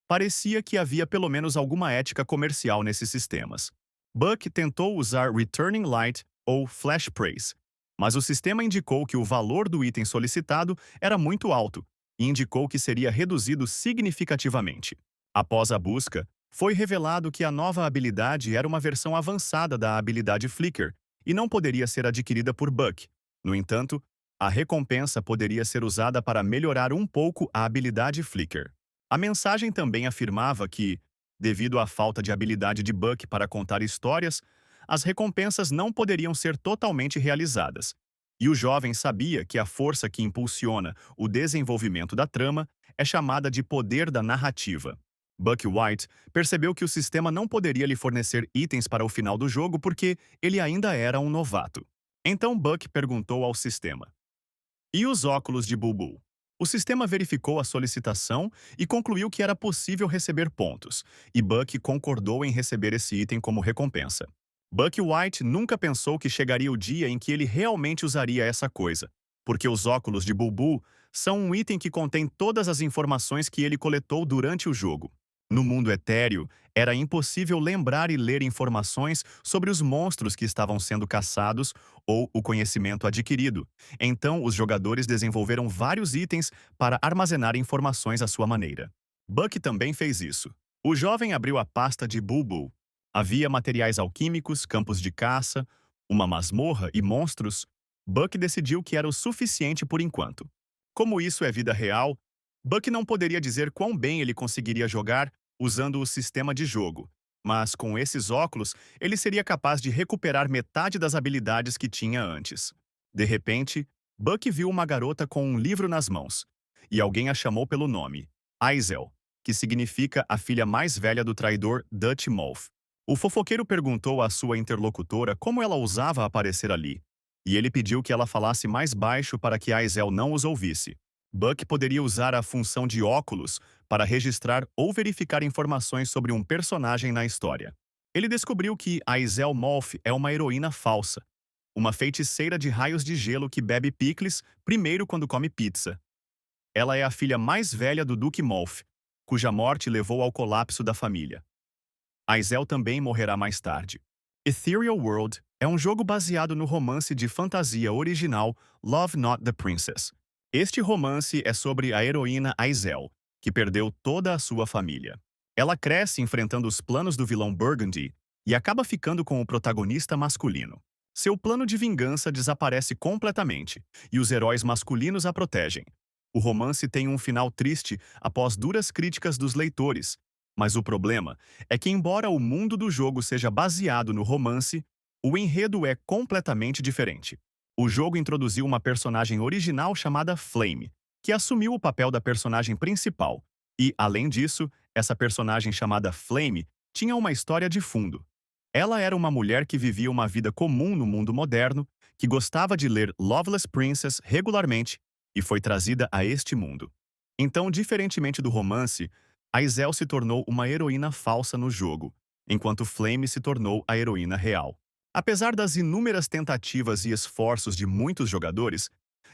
Parecia que havia pelo menos alguma ética comercial nesses sistemas. Buck tentou usar Returning Light ou Flash Praise, Mas o sistema indicou que o valor do item solicitado era muito alto e indicou que seria reduzido significativamente. Após a busca, foi revelado que a nova habilidade era uma versão avançada da habilidade Flicker e não poderia ser adquirida por Buck. No entanto, a recompensa poderia ser usada para melhorar um pouco a habilidade Flicker. A mensagem também afirmava que, devido à falta de habilidade de Buck para contar histórias, as recompensas não poderiam ser totalmente realizadas. E o jovem sabia que a força que impulsiona o desenvolvimento da trama é chamada de poder da narrativa. Buck White percebeu que o sistema não poderia lhe fornecer itens para o final do jogo porque ele ainda era um novato. Então Buck perguntou ao sistema: "E os óculos de Bulbul?" O sistema verificou a solicitação e concluiu que era possível receber pontos, e Buck concordou em receber esse item como recompensa. Buck White nunca pensou que chegaria o dia em que ele realmente usaria essa coisa, porque os óculos de Bulbul são um item que contém todas as informações que ele coletou durante o jogo. No mundo etéreo, era impossível lembrar e ler informações sobre os monstros que estavam sendo caçados ou o conhecimento adquirido. Então, os jogadores desenvolveram vários itens para armazenar informações à sua maneira. Buck também fez isso. O jovem abriu a pasta de Bulbul. Havia materiais alquímicos, campos de caça, uma masmorra e monstros. Buck decidiu que era o suficiente por enquanto. Como isso é vida real, Buck não poderia dizer quão bem ele conseguiria jogar usando o sistema de jogo, mas com esses óculos ele seria capaz de recuperar metade das habilidades que tinha antes. De repente, Buck viu uma garota com um livro nas mãos, e alguém a chamou pelo nome, Aizel, que significa a filha mais velha do traidor Dutch Moth. O fofoqueiro perguntou à sua interlocutora como ela ousava aparecer ali, e ele pediu que ela falasse mais baixo para que Aizel não os ouvisse. Buck poderia usar a função de óculos para registrar ou verificar informações sobre um personagem na história. Ele descobriu que Aizel Moth é uma heroína falsa, uma feiticeira de raios de gelo que bebe picles primeiro quando come pizza. Ela é a filha mais velha do Duque Moth, cuja morte levou ao colapso da família. Aizel também morrerá mais tarde. Ethereal World é um jogo baseado no romance de fantasia original Love Not the Princess. Este romance é sobre a heroína Aizel, que perdeu toda a sua família. Ela cresce enfrentando os planos do vilão Burgundy e acaba ficando com o protagonista masculino. Seu plano de vingança desaparece completamente e os heróis masculinos a protegem. O romance tem um final triste após duras críticas dos leitores, mas o problema é que, embora o mundo do jogo seja baseado no romance, o enredo é completamente diferente. O jogo introduziu uma personagem original chamada Flame, que assumiu o papel da personagem principal. E, além disso, essa personagem chamada Flame tinha uma história de fundo. Ela era uma mulher que vivia uma vida comum no mundo moderno, que gostava de ler Loveless Princess regularmente e foi trazida a este mundo. Então, diferentemente do romance, Aizel se tornou uma heroína falsa no jogo, enquanto Flame se tornou a heroína real. Apesar das inúmeras tentativas e esforços de muitos jogadores,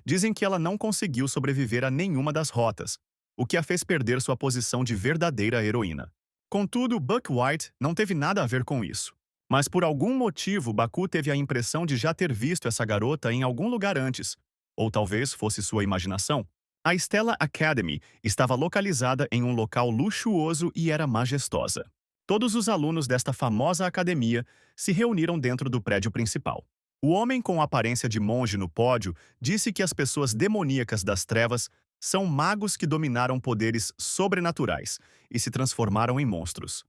dizem que ela não conseguiu sobreviver a nenhuma das rotas, o que a fez perder sua posição de verdadeira heroína. Contudo, Buck White não teve nada a ver com isso. Mas por algum motivo, Baku teve a impressão de já ter visto essa garota em algum lugar antes, ou talvez fosse sua imaginação. A Stella Academy estava localizada em um local luxuoso e era majestosa. Todos os alunos desta famosa academia se reuniram dentro do prédio principal. O homem com aparência de monge no pódio disse que as pessoas demoníacas das trevas são magos que dominaram poderes sobrenaturais e se transformaram em monstros.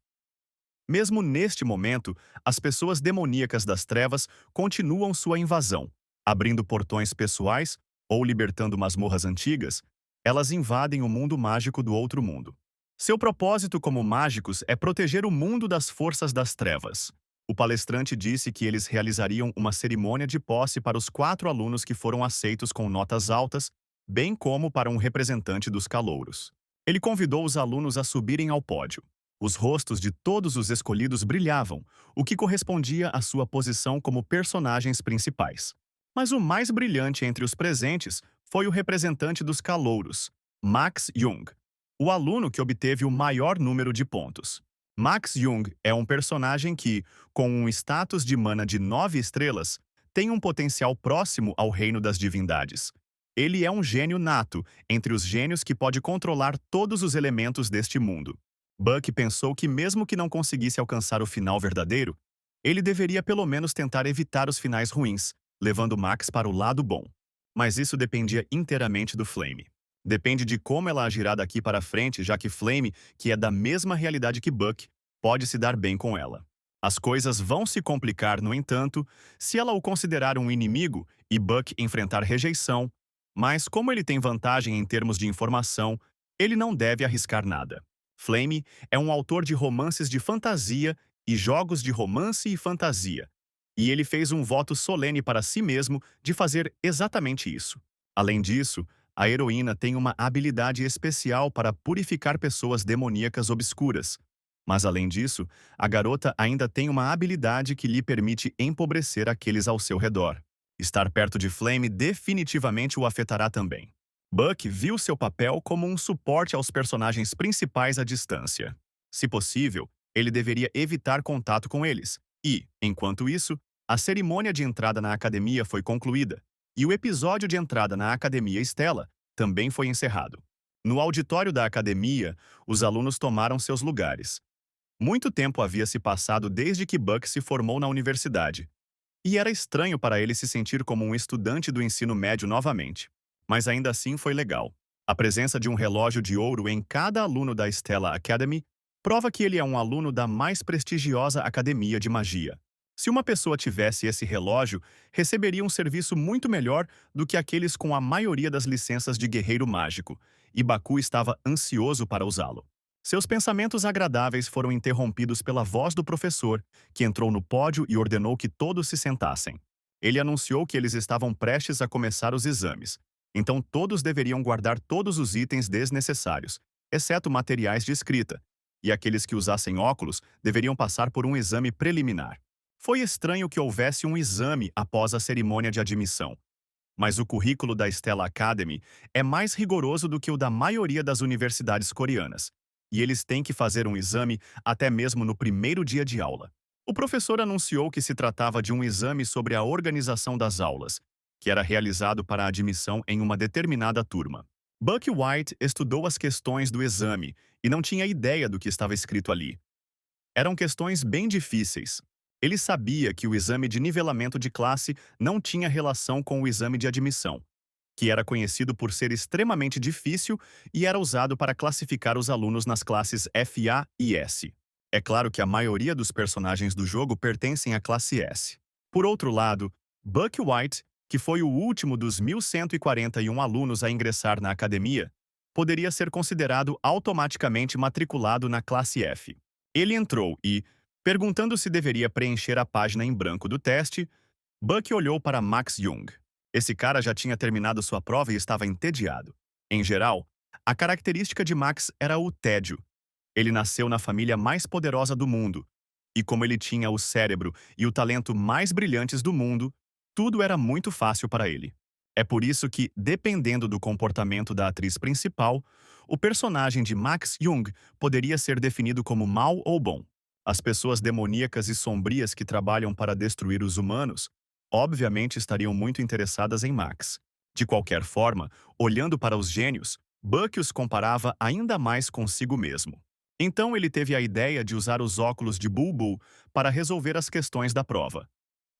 Mesmo neste momento, as pessoas demoníacas das trevas continuam sua invasão, abrindo portões pessoais ou libertando masmorras antigas. Elas invadem o mundo mágico do outro mundo. Seu propósito como mágicos é proteger o mundo das forças das trevas. O palestrante disse que eles realizariam uma cerimônia de posse para os 4 alunos que foram aceitos com notas altas, bem como para um representante dos calouros. Ele convidou os alunos a subirem ao pódio. Os rostos de todos os escolhidos brilhavam, o que correspondia à sua posição como personagens principais. Mas o mais brilhante entre os presentes foi o representante dos calouros, Max Jung, o aluno que obteve o maior número de pontos. Max Jung é um personagem que, com um status de mana de 9 estrelas, tem um potencial próximo ao reino das divindades. Ele é um gênio nato, entre os gênios que pode controlar todos os elementos deste mundo. Buck pensou que mesmo que não conseguisse alcançar o final verdadeiro, ele deveria pelo menos tentar evitar os finais ruins, levando Max para o lado bom. Mas isso dependia inteiramente do Flame. Depende de como ela agirá daqui para frente, já que Flame, que é da mesma realidade que Buck, pode se dar bem com ela. As coisas vão se complicar, no entanto, se ela o considerar um inimigo e Buck enfrentar rejeição, mas como ele tem vantagem em termos de informação, ele não deve arriscar nada. Flame é um autor de romances de fantasia e jogos de romance e fantasia, e ele fez um voto solene para si mesmo de fazer exatamente isso. Além disso, a heroína tem uma habilidade especial para purificar pessoas demoníacas obscuras. Mas além disso, a garota ainda tem uma habilidade que lhe permite empobrecer aqueles ao seu redor. Estar perto de Flame definitivamente o afetará também. Buck viu seu papel como um suporte aos personagens principais à distância. Se possível, ele deveria evitar contato com eles. E, enquanto isso, a cerimônia de entrada na academia foi concluída, e o episódio de entrada na Academia Stella também foi encerrado. No auditório da academia, os alunos tomaram seus lugares. Muito tempo havia se passado desde que Buck se formou na universidade, e era estranho para ele se sentir como um estudante do ensino médio novamente. Mas ainda assim foi legal. A presença de um relógio de ouro em cada aluno da Stella Academy prova que ele é um aluno da mais prestigiosa academia de magia. Se uma pessoa tivesse esse relógio, receberia um serviço muito melhor do que aqueles com a maioria das licenças de guerreiro mágico, e Baku estava ansioso para usá-lo. Seus pensamentos agradáveis foram interrompidos pela voz do professor, que entrou no pódio e ordenou que todos se sentassem. Ele anunciou que eles estavam prestes a começar os exames, então todos deveriam guardar todos os itens desnecessários, exceto materiais de escrita, e aqueles que usassem óculos deveriam passar por um exame preliminar. Foi estranho que houvesse um exame após a cerimônia de admissão, mas o currículo da Stella Academy é mais rigoroso do que o da maioria das universidades coreanas, e eles têm que fazer um exame até mesmo no primeiro dia de aula. O professor anunciou que se tratava de um exame sobre a organização das aulas, que era realizado para a admissão em uma determinada turma. Buck White estudou as questões do exame e não tinha ideia do que estava escrito ali. Eram questões bem difíceis. Ele sabia que o exame de nivelamento de classe não tinha relação com o exame de admissão, que era conhecido por ser extremamente difícil e era usado para classificar os alunos nas classes FA e S. É claro que a maioria dos personagens do jogo pertencem à classe S. Por outro lado, Buck White, que foi o último dos 1.141 alunos a ingressar na academia, poderia ser considerado automaticamente matriculado na classe F. Ele entrou e, perguntando se deveria preencher a página em branco do teste, Buck olhou para Max Jung. Esse cara já tinha terminado sua prova e estava entediado. Em geral, a característica de Max era o tédio. Ele nasceu na família mais poderosa do mundo, e como ele tinha o cérebro e o talento mais brilhantes do mundo, tudo era muito fácil para ele. É por isso que, dependendo do comportamento da atriz principal, o personagem de Max Jung poderia ser definido como mau ou bom. As pessoas demoníacas e sombrias que trabalham para destruir os humanos obviamente estariam muito interessadas em Max. De qualquer forma, olhando para os gênios, Buck os comparava ainda mais consigo mesmo. Então ele teve a ideia de usar os óculos de Bulbul para resolver as questões da prova.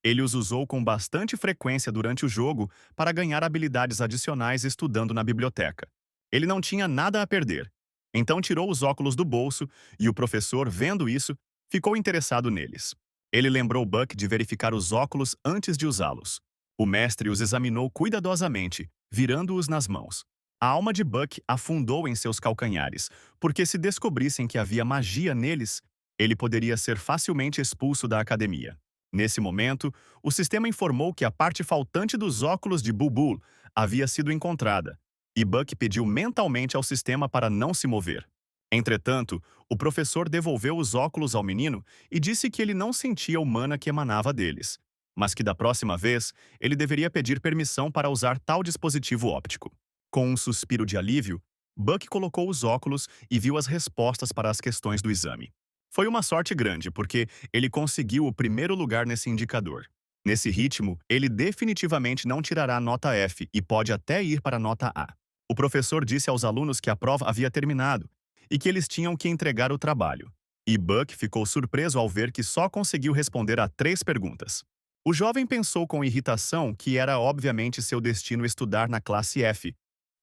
Ele os usou com bastante frequência durante o jogo para ganhar habilidades adicionais estudando na biblioteca. Ele não tinha nada a perder. Então tirou os óculos do bolso e o professor, vendo isso, ficou interessado neles. Ele lembrou Buck de verificar os óculos antes de usá-los. O mestre os examinou cuidadosamente, virando-os nas mãos. A alma de Buck afundou em seus calcanhares, porque se descobrissem que havia magia neles, ele poderia ser facilmente expulso da academia. Nesse momento, o sistema informou que a parte faltante dos óculos de Bulbul havia sido encontrada, e Buck pediu mentalmente ao sistema para não se mover. Entretanto, o professor devolveu os óculos ao menino e disse que ele não sentia o mana que emanava deles, mas que da próxima vez ele deveria pedir permissão para usar tal dispositivo óptico. Com um suspiro de alívio, Buck colocou os óculos e viu as respostas para as questões do exame. Foi uma sorte grande, porque ele conseguiu o primeiro lugar nesse indicador. Nesse ritmo, ele definitivamente não tirará nota F e pode até ir para nota A. O professor disse aos alunos que a prova havia terminado e que eles tinham que entregar o trabalho. E Buck ficou surpreso ao ver que só conseguiu responder a 3 perguntas. O jovem pensou com irritação que era obviamente seu destino estudar na classe F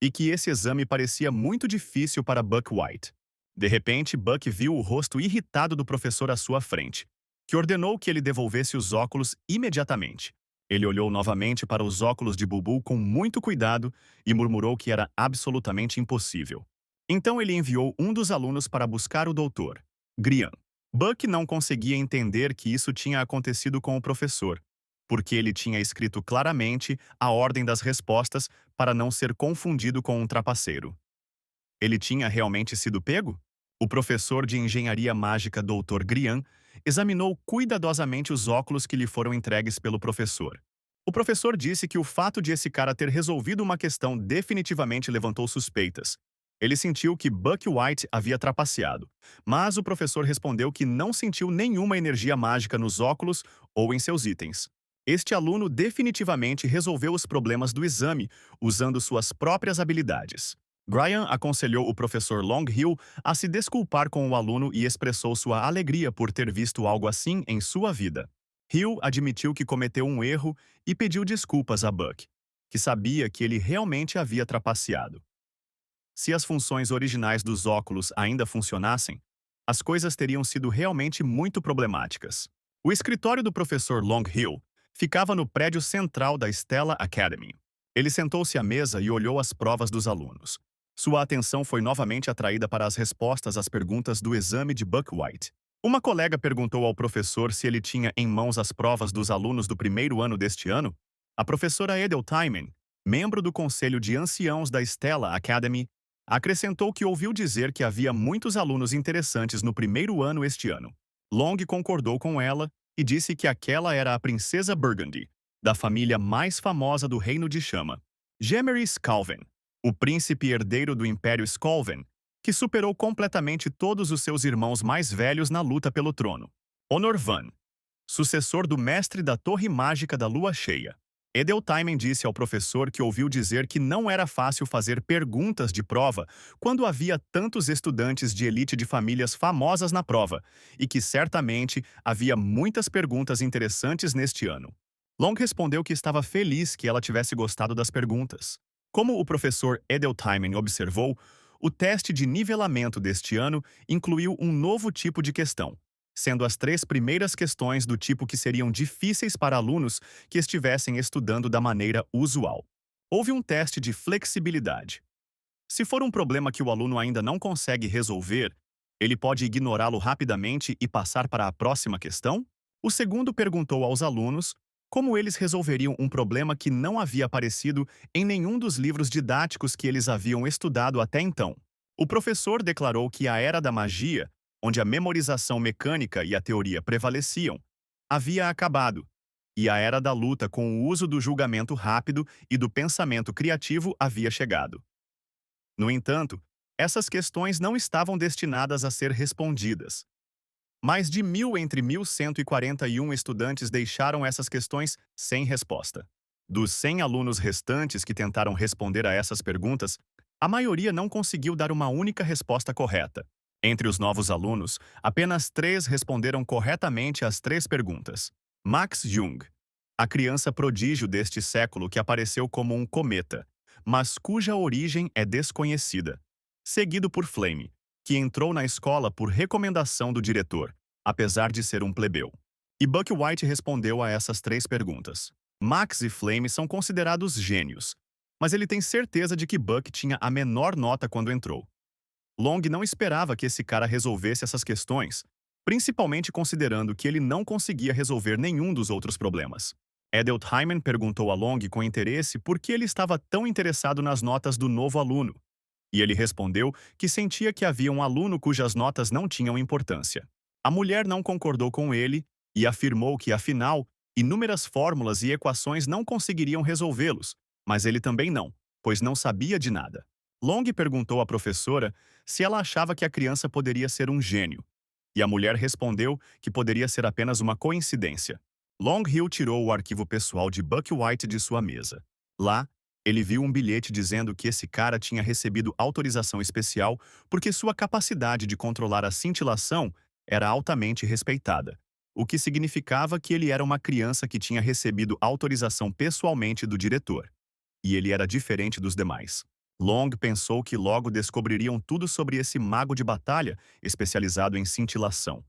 e que esse exame parecia muito difícil para Buck White. De repente, Buck viu o rosto irritado do professor à sua frente, que ordenou que ele devolvesse os óculos imediatamente. Ele olhou novamente para os óculos de Bubu com muito cuidado e murmurou que era absolutamente impossível. Então ele enviou um dos alunos para buscar o doutor, Grian. Buck não conseguia entender que isso tinha acontecido com o professor, porque ele tinha escrito claramente a ordem das respostas para não ser confundido com um trapaceiro. Ele tinha realmente sido pego? O professor de engenharia mágica Dr. Grian examinou cuidadosamente os óculos que lhe foram entregues pelo professor. O professor disse que o fato de esse cara ter resolvido uma questão definitivamente levantou suspeitas. Ele sentiu que Buck White havia trapaceado, mas o professor respondeu que não sentiu nenhuma energia mágica nos óculos ou em seus itens. Este aluno definitivamente resolveu os problemas do exame usando suas próprias habilidades. Brian aconselhou o professor Longhill a se desculpar com o aluno e expressou sua alegria por ter visto algo assim em sua vida. Hill admitiu que cometeu um erro e pediu desculpas a Buck, que sabia que ele realmente havia trapaceado. Se as funções originais dos óculos ainda funcionassem, as coisas teriam sido realmente muito problemáticas. O escritório do professor Longhill ficava no prédio central da Stella Academy. Ele sentou-se à mesa e olhou as provas dos alunos. Sua atenção foi novamente atraída para as respostas às perguntas do exame de Buck White. Uma colega perguntou ao professor se ele tinha em mãos as provas dos alunos do primeiro ano deste ano. A professora Edel Timon, membro do conselho de anciãos da Stella Academy, acrescentou que ouviu dizer que havia muitos alunos interessantes no primeiro ano este ano. Long concordou com ela e disse que aquela era a princesa Burgundy, da família mais famosa do Reino de Chama, Gemery Skalven, o príncipe herdeiro do Império Skolven, que superou completamente todos os seus irmãos mais velhos na luta pelo trono. Honor Van, sucessor do mestre da Torre Mágica da Lua Cheia. Edeltaimen disse ao professor que ouviu dizer que não era fácil fazer perguntas de prova quando havia tantos estudantes de elite de famílias famosas na prova, e que certamente havia muitas perguntas interessantes neste ano. Long respondeu que estava feliz que ela tivesse gostado das perguntas. Como o professor Edeltaimen observou, o teste de nivelamento deste ano incluiu um novo tipo de questão, sendo as 3 primeiras questões do tipo que seriam difíceis para alunos que estivessem estudando da maneira usual. Houve um teste de flexibilidade. Se for um problema que o aluno ainda não consegue resolver, ele pode ignorá-lo rapidamente e passar para a próxima questão? O segundo perguntou aos alunos como eles resolveriam um problema que não havia aparecido em nenhum dos livros didáticos que eles haviam estudado até então. O professor declarou que a era da magia, onde a memorização mecânica e a teoria prevaleciam, havia acabado, e a era da luta com o uso do julgamento rápido e do pensamento criativo havia chegado. No entanto, essas questões não estavam destinadas a ser respondidas. Mais de 1.000 entre 1.141 estudantes deixaram essas questões sem resposta. Dos 100 alunos restantes que tentaram responder a essas perguntas, a maioria não conseguiu dar uma única resposta correta. Entre os novos alunos, apenas 3 responderam corretamente às 3 perguntas. Max Jung, a criança prodígio deste século que apareceu como um cometa, mas cuja origem é desconhecida. Seguido por Flame, que entrou na escola por recomendação do diretor, apesar de ser um plebeu. E Buck White respondeu a essas 3 perguntas. Max e Flame são considerados gênios, mas ele tem certeza de que Buck tinha a menor nota quando entrou. Long não esperava que esse cara resolvesse essas questões, principalmente considerando que ele não conseguia resolver nenhum dos outros problemas. Edeltaimen perguntou a Long com interesse por que ele estava tão interessado nas notas do novo aluno, e ele respondeu que sentia que havia um aluno cujas notas não tinham importância. A mulher não concordou com ele e afirmou que, afinal, inúmeras fórmulas e equações não conseguiriam resolvê-los, mas ele também não, pois não sabia de nada. Long perguntou à professora se ela achava que a criança poderia ser um gênio, e a mulher respondeu que poderia ser apenas uma coincidência. Longhill tirou o arquivo pessoal de Buck White de sua mesa. Lá, ele viu um bilhete dizendo que esse cara tinha recebido autorização especial porque sua capacidade de controlar a cintilação era altamente respeitada, o que significava que ele era uma criança que tinha recebido autorização pessoalmente do diretor. E ele era diferente dos demais. Long pensou que logo descobririam tudo sobre esse mago de batalha especializado em cintilação.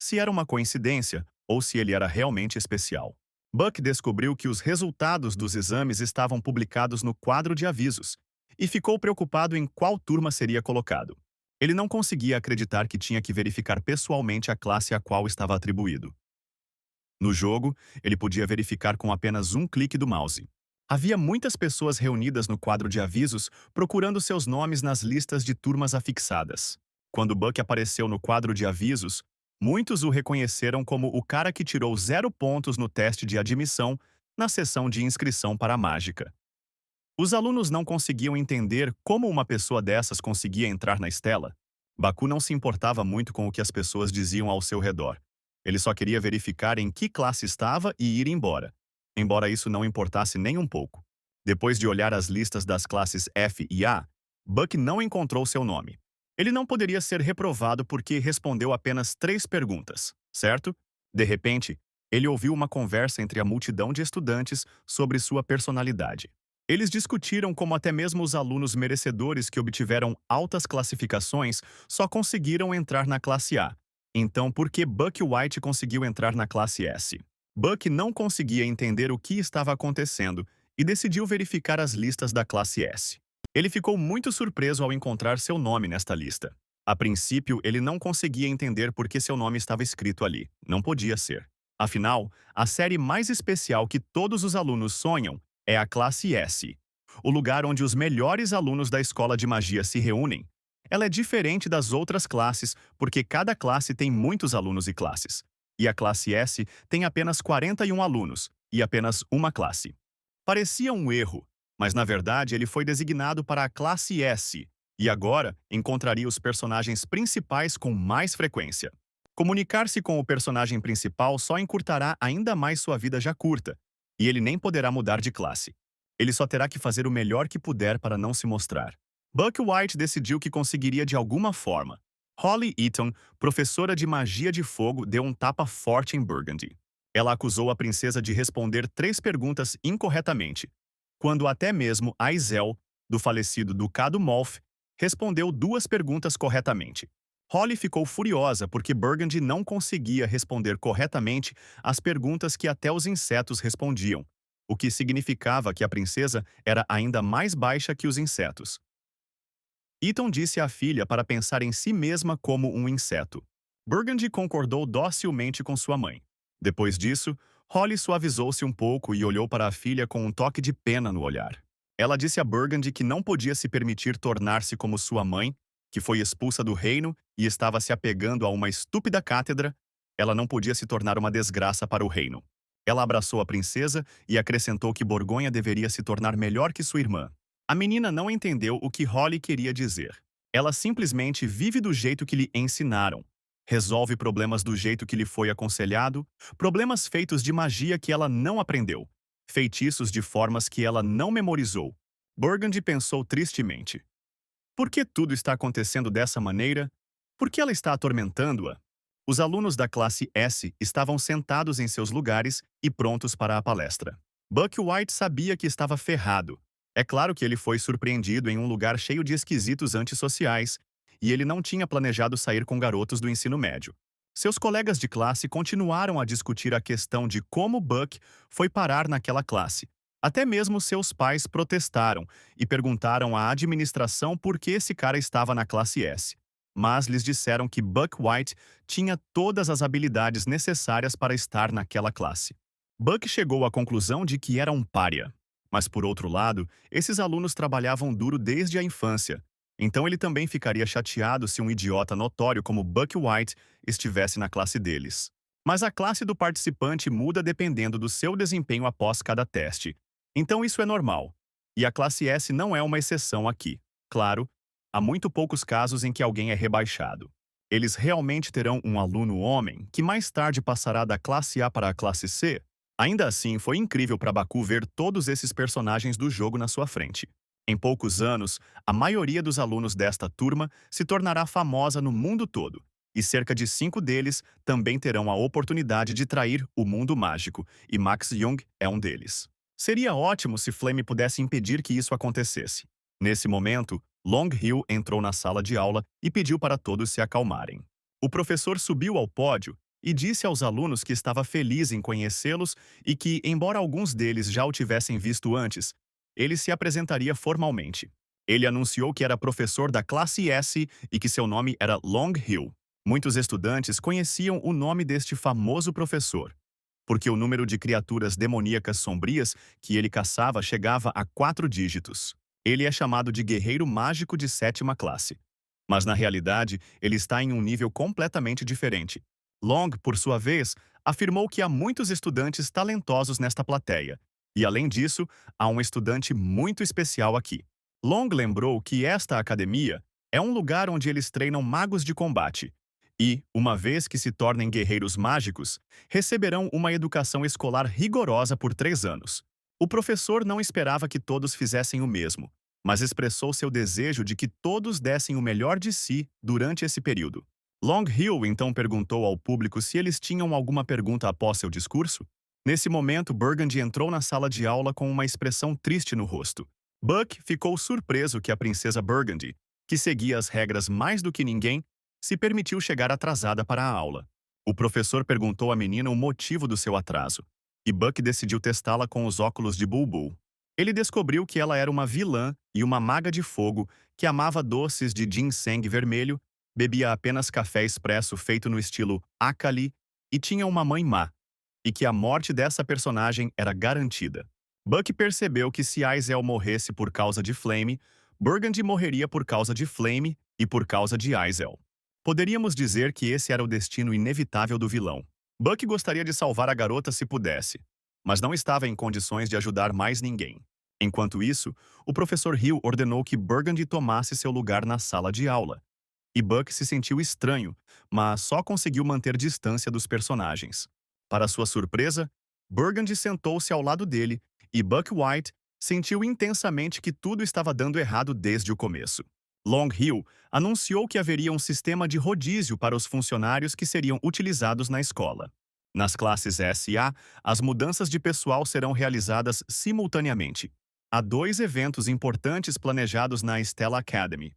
Se era uma coincidência ou se ele era realmente especial. Buck descobriu que os resultados dos exames estavam publicados no quadro de avisos e ficou preocupado em qual turma seria colocado. Ele não conseguia acreditar que tinha que verificar pessoalmente a classe a qual estava atribuído. No jogo, ele podia verificar com apenas um clique do mouse. Havia muitas pessoas reunidas no quadro de avisos procurando seus nomes nas listas de turmas afixadas. Quando Buck apareceu no quadro de avisos, muitos o reconheceram como o cara que tirou 0 pontos no teste de admissão na sessão de inscrição para a mágica. Os alunos não conseguiam entender como uma pessoa dessas conseguia entrar na Estela. Baku não se importava muito com o que as pessoas diziam ao seu redor. Ele só queria verificar em que classe estava e ir embora. Embora isso não importasse nem um pouco. Depois de olhar as listas das classes F e A, Buck não encontrou seu nome. Ele não poderia ser reprovado porque respondeu apenas 3 perguntas, certo? De repente, ele ouviu uma conversa entre a multidão de estudantes sobre sua personalidade. Eles discutiram como até mesmo os alunos merecedores que obtiveram altas classificações só conseguiram entrar na classe A. Então, por que Buck White conseguiu entrar na classe S? Buck não conseguia entender o que estava acontecendo e decidiu verificar as listas da classe S. Ele ficou muito surpreso ao encontrar seu nome nesta lista. A princípio, ele não conseguia entender por que seu nome estava escrito ali. Não podia ser. Afinal, a série mais especial que todos os alunos sonham é a classe S, o lugar onde os melhores alunos da escola de magia se reúnem. Ela é diferente das outras classes porque cada classe tem muitos alunos e classes. E a classe S tem apenas 41 alunos e apenas uma classe. Parecia um erro, mas na verdade ele foi designado para a classe S e agora encontraria os personagens principais com mais frequência. Comunicar-se com o personagem principal só encurtará ainda mais sua vida já curta, e ele nem poderá mudar de classe. Ele só terá que fazer o melhor que puder para não se mostrar. Buck White decidiu que conseguiria de alguma forma. Holly Eaton, professora de magia de fogo, deu um tapa forte em Burgundy. Ela acusou a princesa de responder 3 perguntas incorretamente, quando até mesmo Aizel, do falecido Ducado Molf, respondeu 2 perguntas corretamente. Holly ficou furiosa porque Burgundy não conseguia responder corretamente as perguntas que até os insetos respondiam, o que significava que a princesa era ainda mais baixa que os insetos. Eaton disse à filha para pensar em si mesma como um inseto. Burgundy concordou docilmente com sua mãe. Depois disso, Holly suavizou-se um pouco e olhou para a filha com um toque de pena no olhar. Ela disse a Burgundy que não podia se permitir tornar-se como sua mãe, que foi expulsa do reino e estava se apegando a uma estúpida cátedra. Ela não podia se tornar uma desgraça para o reino. Ela abraçou a princesa e acrescentou que Borgonha deveria se tornar melhor que sua irmã. A menina não entendeu o que Holly queria dizer. Ela simplesmente vive do jeito que lhe ensinaram. Resolve problemas do jeito que lhe foi aconselhado, problemas feitos de magia que ela não aprendeu, feitiços de formas que ela não memorizou. Burgundy pensou tristemente. Por que tudo está acontecendo dessa maneira? Por que ela está atormentando-a? Os alunos da classe S estavam sentados em seus lugares e prontos para a palestra. Buck White sabia que estava ferrado. É claro que ele foi surpreendido em um lugar cheio de esquisitos antissociais, e ele não tinha planejado sair com garotos do ensino médio. Seus colegas de classe continuaram a discutir a questão de como Buck foi parar naquela classe. Até mesmo seus pais protestaram e perguntaram à administração por que esse cara estava na classe S. Mas lhes disseram que Buck White tinha todas as habilidades necessárias para estar naquela classe. Buck chegou à conclusão de que era um pária. Mas, por outro lado, esses alunos trabalhavam duro desde a infância. Então ele também ficaria chateado se um idiota notório como Buck White estivesse na classe deles. Mas a classe do participante muda dependendo do seu desempenho após cada teste. Então isso é normal. E a classe S não é uma exceção aqui. Claro, há muito poucos casos em que alguém é rebaixado. Eles realmente terão um aluno homem que mais tarde passará da classe A para a classe C? Ainda assim, foi incrível para Baku ver todos esses personagens do jogo na sua frente. Em poucos anos, a maioria dos alunos desta turma se tornará famosa no mundo todo, e cerca de 5 deles também terão a oportunidade de trair o mundo mágico, e Max Jung é um deles. Seria ótimo se Flame pudesse impedir que isso acontecesse. Nesse momento, Long Hill entrou na sala de aula e pediu para todos se acalmarem. O professor subiu ao pódio e disse aos alunos que estava feliz em conhecê-los e que, embora alguns deles já o tivessem visto antes, ele se apresentaria formalmente. Ele anunciou que era professor da classe S e que seu nome era Long Hill. Muitos estudantes conheciam o nome deste famoso professor, porque o número de criaturas demoníacas sombrias que ele caçava chegava a 4 dígitos. Ele é chamado de Guerreiro Mágico de 7ª classe. Mas na realidade, ele está em um nível completamente diferente. Long, por sua vez, afirmou que há muitos estudantes talentosos nesta plateia. E além disso, há um estudante muito especial aqui. Long lembrou que esta academia é um lugar onde eles treinam magos de combate. E, uma vez que se tornem guerreiros mágicos, receberão uma educação escolar rigorosa por 3 anos. O professor não esperava que todos fizessem o mesmo, mas expressou seu desejo de que todos dessem o melhor de si durante esse período. Long Hill então perguntou ao público se eles tinham alguma pergunta após seu discurso. Nesse momento, Burgundy entrou na sala de aula com uma expressão triste no rosto. Buck ficou surpreso que a princesa Burgundy, que seguia as regras mais do que ninguém, se permitiu chegar atrasada para a aula. O professor perguntou à menina o motivo do seu atraso, e Buck decidiu testá-la com os óculos de Bulbul. Ele descobriu que ela era uma vilã e uma maga de fogo que amava doces de ginseng vermelho, bebia apenas café expresso feito no estilo Akali e tinha uma mãe má, e que a morte dessa personagem era garantida. Buck percebeu que se Aizel morresse por causa de Flame, Burgundy morreria por causa de Flame e por causa de Aizel. Poderíamos dizer que esse era o destino inevitável do vilão. Buck gostaria de salvar a garota se pudesse, mas não estava em condições de ajudar mais ninguém. Enquanto isso, o professor Hill ordenou que Burgundy tomasse seu lugar na sala de aula. E Buck se sentiu estranho, mas só conseguiu manter distância dos personagens. Para sua surpresa, Burgundy sentou-se ao lado dele e Buck White sentiu intensamente que tudo estava dando errado desde o começo. Long Hill anunciou que haveria um sistema de rodízio para os funcionários que seriam utilizados na escola. Nas classes S e A, as mudanças de pessoal serão realizadas simultaneamente. Há 2 eventos importantes planejados na Stella Academy,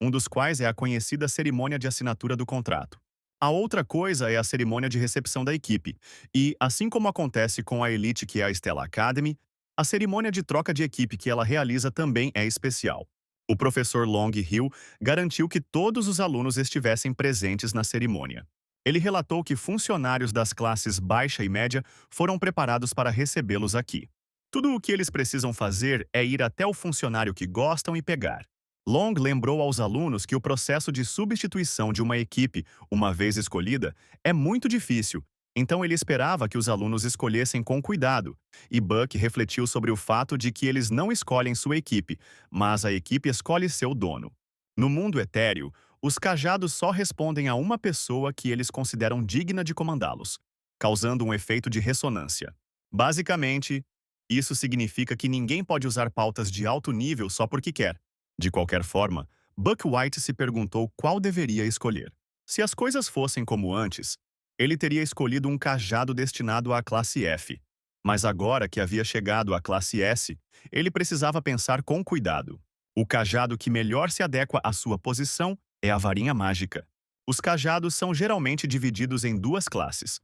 um dos quais é a conhecida cerimônia de assinatura do contrato. A outra coisa é a cerimônia de recepção da equipe, e, assim como acontece com a Elite que é a Stella Academy, a cerimônia de troca de equipe que ela realiza também é especial. O professor Long Hill garantiu que todos os alunos estivessem presentes na cerimônia. Ele relatou que funcionários das classes baixa e média foram preparados para recebê-los aqui. Tudo o que eles precisam fazer é ir até o funcionário que gostam e pegar. Long lembrou aos alunos que o processo de substituição de uma equipe, uma vez escolhida, é muito difícil, então ele esperava que os alunos escolhessem com cuidado, e Buck refletiu sobre o fato de que eles não escolhem sua equipe, mas a equipe escolhe seu dono. No mundo etéreo, os cajados só respondem a uma pessoa que eles consideram digna de comandá-los, causando um efeito de ressonância. Basicamente, isso significa que ninguém pode usar pautas de alto nível só porque quer. De qualquer forma, Buck White se perguntou qual deveria escolher. Se as coisas fossem como antes, ele teria escolhido um cajado destinado à classe F. Mas agora que havia chegado à classe S, ele precisava pensar com cuidado. O cajado que melhor se adequa à sua posição é a varinha mágica. Os cajados são geralmente divididos em 2 classes: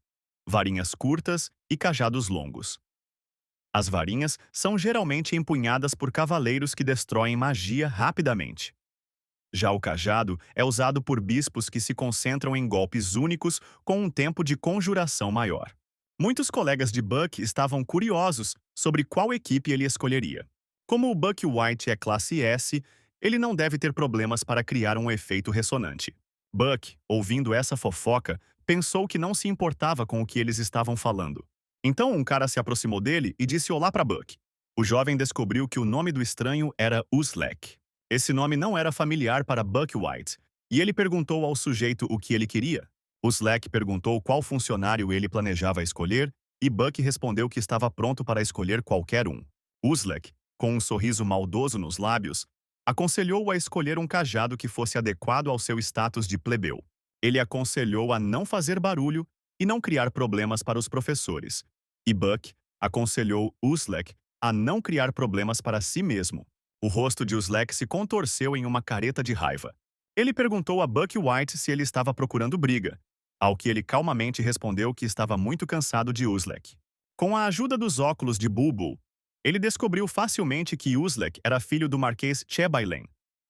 varinhas curtas e cajados longos. As varinhas são geralmente empunhadas por cavaleiros que destroem magia rapidamente. Já o cajado é usado por bispos que se concentram em golpes únicos com um tempo de conjuração maior. Muitos colegas de Buck estavam curiosos sobre qual equipe ele escolheria. Como o Buck White é classe S, ele não deve ter problemas para criar um efeito ressonante. Buck, ouvindo essa fofoca, pensou que não se importava com o que eles estavam falando. Então um cara se aproximou dele e disse olá para Buck. O jovem descobriu que o nome do estranho era Uzlek. Esse nome não era familiar para Buck White, e ele perguntou ao sujeito o que ele queria. Uzlek perguntou qual funcionário ele planejava escolher, e Buck respondeu que estava pronto para escolher qualquer um. Uzlek, com um sorriso maldoso nos lábios, aconselhou-o a escolher um cajado que fosse adequado ao seu status de plebeu. Ele aconselhou a não fazer barulho e não criar problemas para os professores. E Buck aconselhou Uzlek a não criar problemas para si mesmo. O rosto de Uzlek se contorceu em uma careta de raiva. Ele perguntou a Buck White se ele estava procurando briga, ao que ele calmamente respondeu que estava muito cansado de Uzlek. Com a ajuda dos óculos de Bulbul, ele descobriu facilmente que Uzlek era filho do Marquês Chebailen,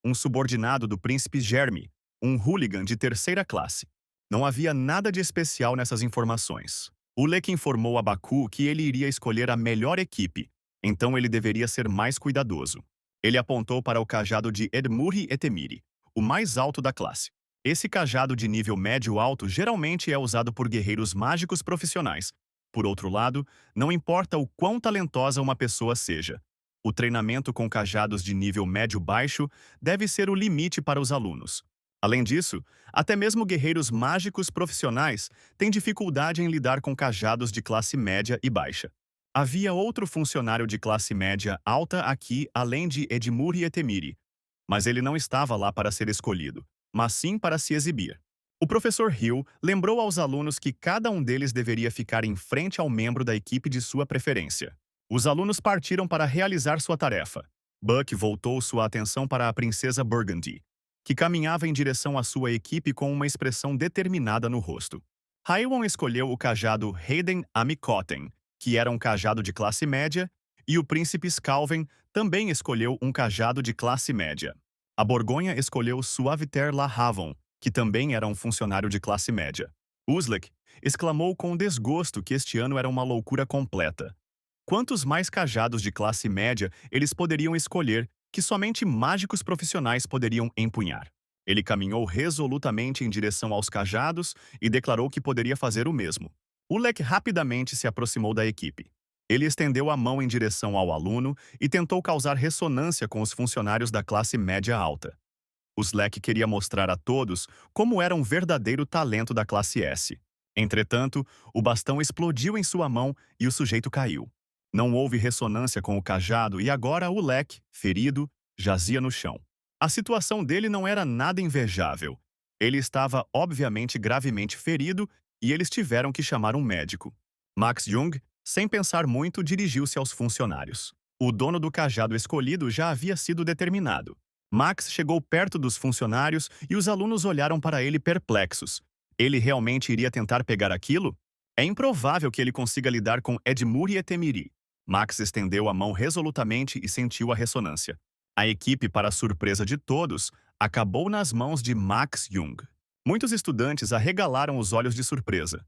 um subordinado do príncipe Jeremy, um hooligan de terceira classe. Não havia nada de especial nessas informações. Ulek informou a Baku que ele iria escolher a melhor equipe, então ele deveria ser mais cuidadoso. Ele apontou para o cajado de Edmuri Etemiri, o mais alto da classe. Esse cajado de nível médio-alto geralmente é usado por guerreiros mágicos profissionais. Por outro lado, não importa o quão talentosa uma pessoa seja, o treinamento com cajados de nível médio-baixo deve ser o limite para os alunos. Além disso, até mesmo guerreiros mágicos profissionais têm dificuldade em lidar com cajados de classe média e baixa. Havia outro funcionário de classe média alta aqui, além de Edmuri Etemiri, mas ele não estava lá para ser escolhido, mas sim para se exibir. O professor Hill lembrou aos alunos que cada um deles deveria ficar em frente ao membro da equipe de sua preferência. Os alunos partiram para realizar sua tarefa. Buck voltou sua atenção para a princesa Burgundy, que caminhava em direção à sua equipe com uma expressão determinada no rosto. Haiwon escolheu o cajado Hayden Amikoten, que era um cajado de classe média, e o príncipe Scalven também escolheu um cajado de classe média. A Borgonha escolheu Suaviter La Havon, que também era um funcionário de classe média. Uzlek exclamou com desgosto que este ano era uma loucura completa. Quantos mais cajados de classe média eles poderiam escolher que somente mágicos profissionais poderiam empunhar? Ele caminhou resolutamente em direção aos cajados e declarou que poderia fazer o mesmo. Ulek rapidamente se aproximou da equipe. Ele estendeu a mão em direção ao aluno e tentou causar ressonância com os funcionários da classe média alta. Uzlek queria mostrar a todos como era um verdadeiro talento da classe S. Entretanto, o bastão explodiu em sua mão e o sujeito caiu. Não houve ressonância com o cajado e agora Ulek, ferido, jazia no chão. A situação dele não era nada invejável. Ele estava obviamente gravemente ferido e eles tiveram que chamar um médico. Max Jung, sem pensar muito, dirigiu-se aos funcionários. O dono do cajado escolhido já havia sido determinado. Max chegou perto dos funcionários e os alunos olharam para ele perplexos. Ele realmente iria tentar pegar aquilo? É improvável que ele consiga lidar com Edmuri Etemiri. Max estendeu a mão resolutamente e sentiu a ressonância. A equipe, para a surpresa de todos, acabou nas mãos de Max Jung. Muitos estudantes arregalaram os olhos de surpresa.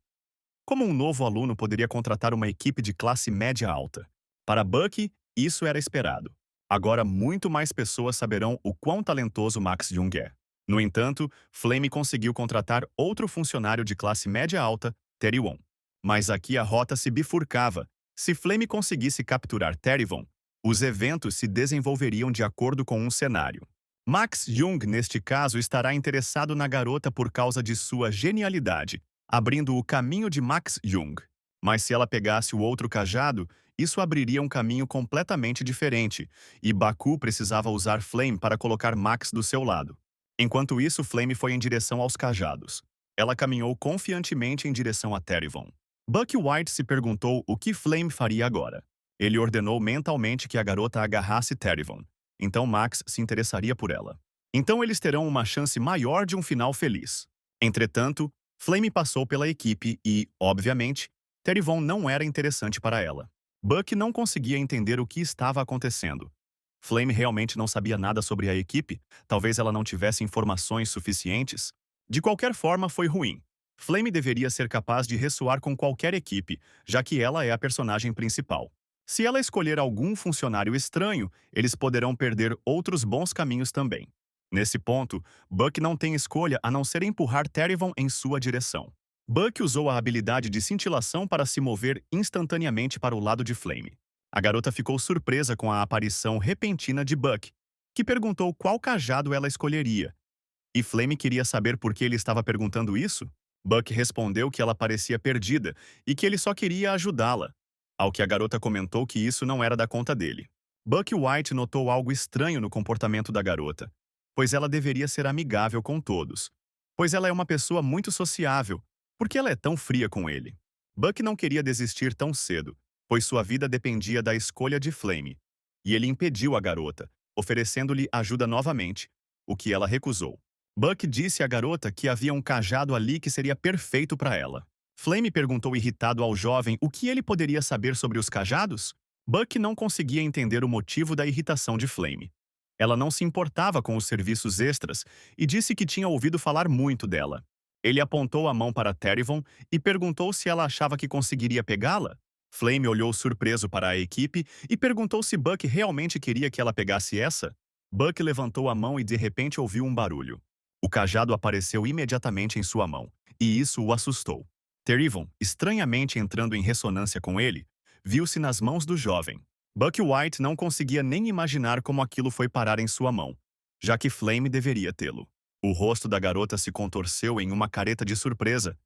Como um novo aluno poderia contratar uma equipe de classe média alta? Para Buck, isso era esperado. Agora muito mais pessoas saberão o quão talentoso Max Jung é. No entanto, Flame conseguiu contratar outro funcionário de classe média alta, Terry-Won. Mas aqui a rota se bifurcava. Se Flame conseguisse capturar Terry-Won, os eventos se desenvolveriam de acordo com um cenário. Max Jung, neste caso, estará interessado na garota por causa de sua genialidade, abrindo o caminho de Max Jung. Mas se ela pegasse o outro cajado, isso abriria um caminho completamente diferente, e Baku precisava usar Flame para colocar Max do seu lado. Enquanto isso, Flame foi em direção aos cajados. Ela caminhou confiantemente em direção a Terry-Von. Buck White se perguntou o que Flame faria agora. Ele ordenou mentalmente que a garota agarrasse Terry-Von. Então Max se interessaria por ela. Então eles terão uma chance maior de um final feliz. Entretanto, Flame passou pela equipe e, obviamente, Terry-Von não era interessante para ela. Buck não conseguia entender o que estava acontecendo. Flame realmente não sabia nada sobre a equipe? Talvez ela não tivesse informações suficientes? De qualquer forma, foi ruim. Flame deveria ser capaz de ressoar com qualquer equipe, já que ela é a personagem principal. Se ela escolher algum funcionário estranho, eles poderão perder outros bons caminhos também. Nesse ponto, Buck não tem escolha a não ser empurrar Terry-Von em sua direção. Buck usou a habilidade de cintilação para se mover instantaneamente para o lado de Flame. A garota ficou surpresa com a aparição repentina de Buck, que perguntou qual cajado ela escolheria. E Flame queria saber por que ele estava perguntando isso? Buck respondeu que ela parecia perdida e que ele só queria ajudá-la, ao que a garota comentou que isso não era da conta dele. Buck White notou algo estranho no comportamento da garota, pois ela deveria ser amigável com todos, pois ela é uma pessoa muito sociável. Por que ela é tão fria com ele? Buck não queria desistir tão cedo, pois sua vida dependia da escolha de Flame, e ele impediu a garota, oferecendo-lhe ajuda novamente, o que ela recusou. Buck disse à garota que havia um cajado ali que seria perfeito para ela. Flame perguntou irritado ao jovem o que ele poderia saber sobre os cajados. Buck não conseguia entender o motivo da irritação de Flame. Ela não se importava com os serviços extras e disse que tinha ouvido falar muito dela. Ele apontou a mão para Terryvon e perguntou se ela achava que conseguiria pegá-la. Flame olhou surpreso para a equipe e perguntou se Buck realmente queria que ela pegasse essa. Buck levantou a mão e de repente ouviu um barulho. O cajado apareceu imediatamente em sua mão, e isso o assustou. Terryvon, estranhamente entrando em ressonância com ele, viu-se nas mãos do jovem. Buck White não conseguia nem imaginar como aquilo foi parar em sua mão, já que Flame deveria tê-lo. O rosto da garota se contorceu em uma careta de surpresa,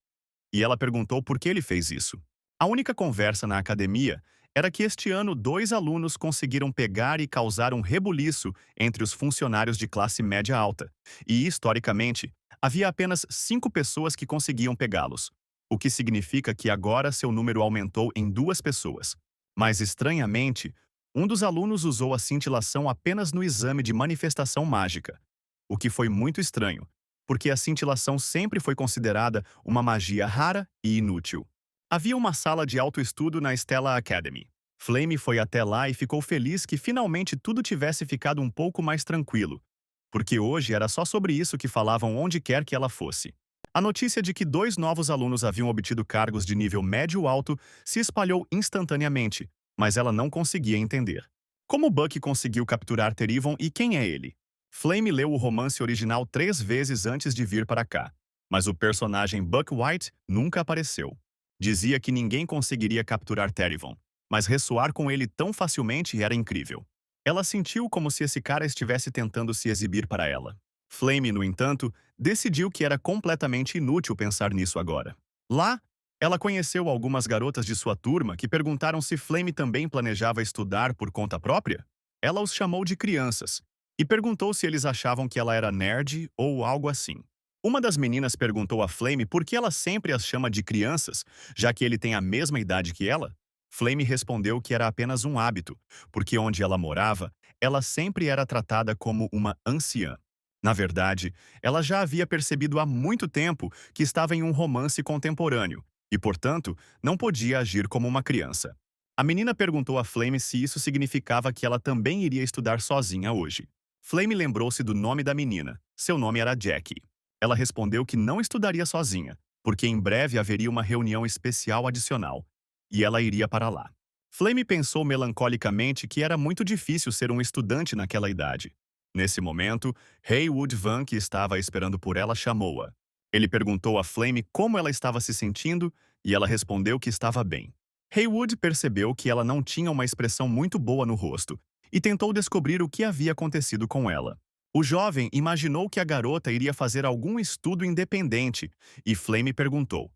e ela perguntou por que ele fez isso. A única conversa na academia era que este ano 2 alunos conseguiram pegar e causar um rebuliço entre os funcionários de classe média alta, e, historicamente, havia apenas 5 pessoas que conseguiam pegá-los, o que significa que agora seu número aumentou em 2 pessoas. Mas, estranhamente, um dos alunos usou a cintilação apenas no exame de manifestação mágica, o que foi muito estranho, porque a cintilação sempre foi considerada uma magia rara e inútil. Havia uma sala de autoestudo na Stella Academy. Flame foi até lá e ficou feliz que finalmente tudo tivesse ficado um pouco mais tranquilo, porque hoje era só sobre isso que falavam onde quer que ela fosse. A notícia de que 2 novos alunos haviam obtido cargos de nível médio-alto se espalhou instantaneamente, mas ela não conseguia entender. Como Buck conseguiu capturar Terryvon e quem é ele? Flame leu o romance original 3 vezes antes de vir para cá, mas o personagem Buck White nunca apareceu. Dizia que ninguém conseguiria capturar Terryvon, mas ressoar com ele tão facilmente era incrível. Ela sentiu como se esse cara estivesse tentando se exibir para ela. Flame, no entanto, decidiu que era completamente inútil pensar nisso agora. Lá, ela conheceu algumas garotas de sua turma que perguntaram se Flame também planejava estudar por conta própria. Ela os chamou de crianças e perguntou se eles achavam que ela era nerd ou algo assim. Uma das meninas perguntou a Flame por que ela sempre as chama de crianças, já que ele tem a mesma idade que ela. Flame respondeu que era apenas um hábito, porque onde ela morava, ela sempre era tratada como uma anciã. Na verdade, ela já havia percebido há muito tempo que estava em um romance contemporâneo e, portanto, não podia agir como uma criança. A menina perguntou a Flame se isso significava que ela também iria estudar sozinha hoje. Flame lembrou-se do nome da menina. Seu nome era Jackie. Ela respondeu que não estudaria sozinha, porque em breve haveria uma reunião especial adicional, e ela iria para lá. Flame pensou melancolicamente que era muito difícil ser um estudante naquela idade. Nesse momento, Haywood Van, que estava esperando por ela, chamou-a. Ele perguntou a Flame como ela estava se sentindo e ela respondeu que estava bem. Haywood percebeu que ela não tinha uma expressão muito boa no rosto e tentou descobrir o que havia acontecido com ela. O jovem imaginou que a garota iria fazer algum estudo independente e Flame perguntou.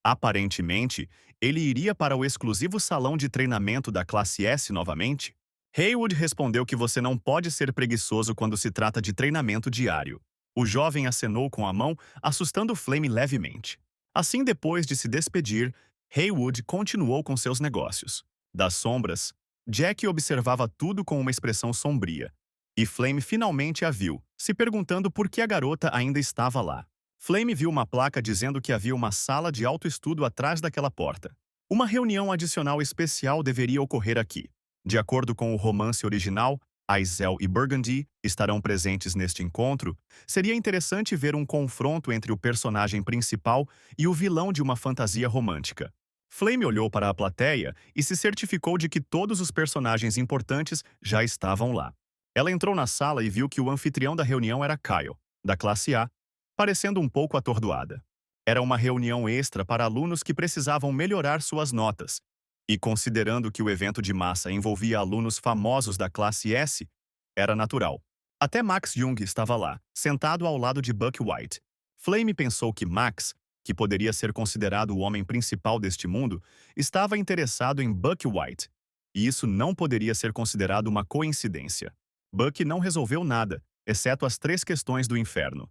Aparentemente, ele iria para o exclusivo salão de treinamento da classe S novamente? Haywood respondeu que você não pode ser preguiçoso quando se trata de treinamento diário. O jovem acenou com a mão, assustando Flame levemente. Assim, depois de se despedir, Haywood continuou com seus negócios. Das sombras, Jack observava tudo com uma expressão sombria. E Flame finalmente a viu, se perguntando por que a garota ainda estava lá. Flame viu uma placa dizendo que havia uma sala de autoestudo atrás daquela porta. Uma reunião adicional especial deveria ocorrer aqui. De acordo com o romance original, Aisel e Burgundy estarão presentes neste encontro. Seria interessante ver um confronto entre o personagem principal e o vilão de uma fantasia romântica. Flame olhou para a plateia e se certificou de que todos os personagens importantes já estavam lá. Ela entrou na sala e viu que o anfitrião da reunião era Kyle, da classe A, parecendo um pouco atordoada. Era uma reunião extra para alunos que precisavam melhorar suas notas, e considerando que o evento de massa envolvia alunos famosos da classe S, era natural. Até Max Jung estava lá, sentado ao lado de Buck White. Flame pensou que Max que poderia ser considerado o homem principal deste mundo, estava interessado em Buck White, e isso não poderia ser considerado uma coincidência. Buck não resolveu nada, exceto as 3 questões do inferno.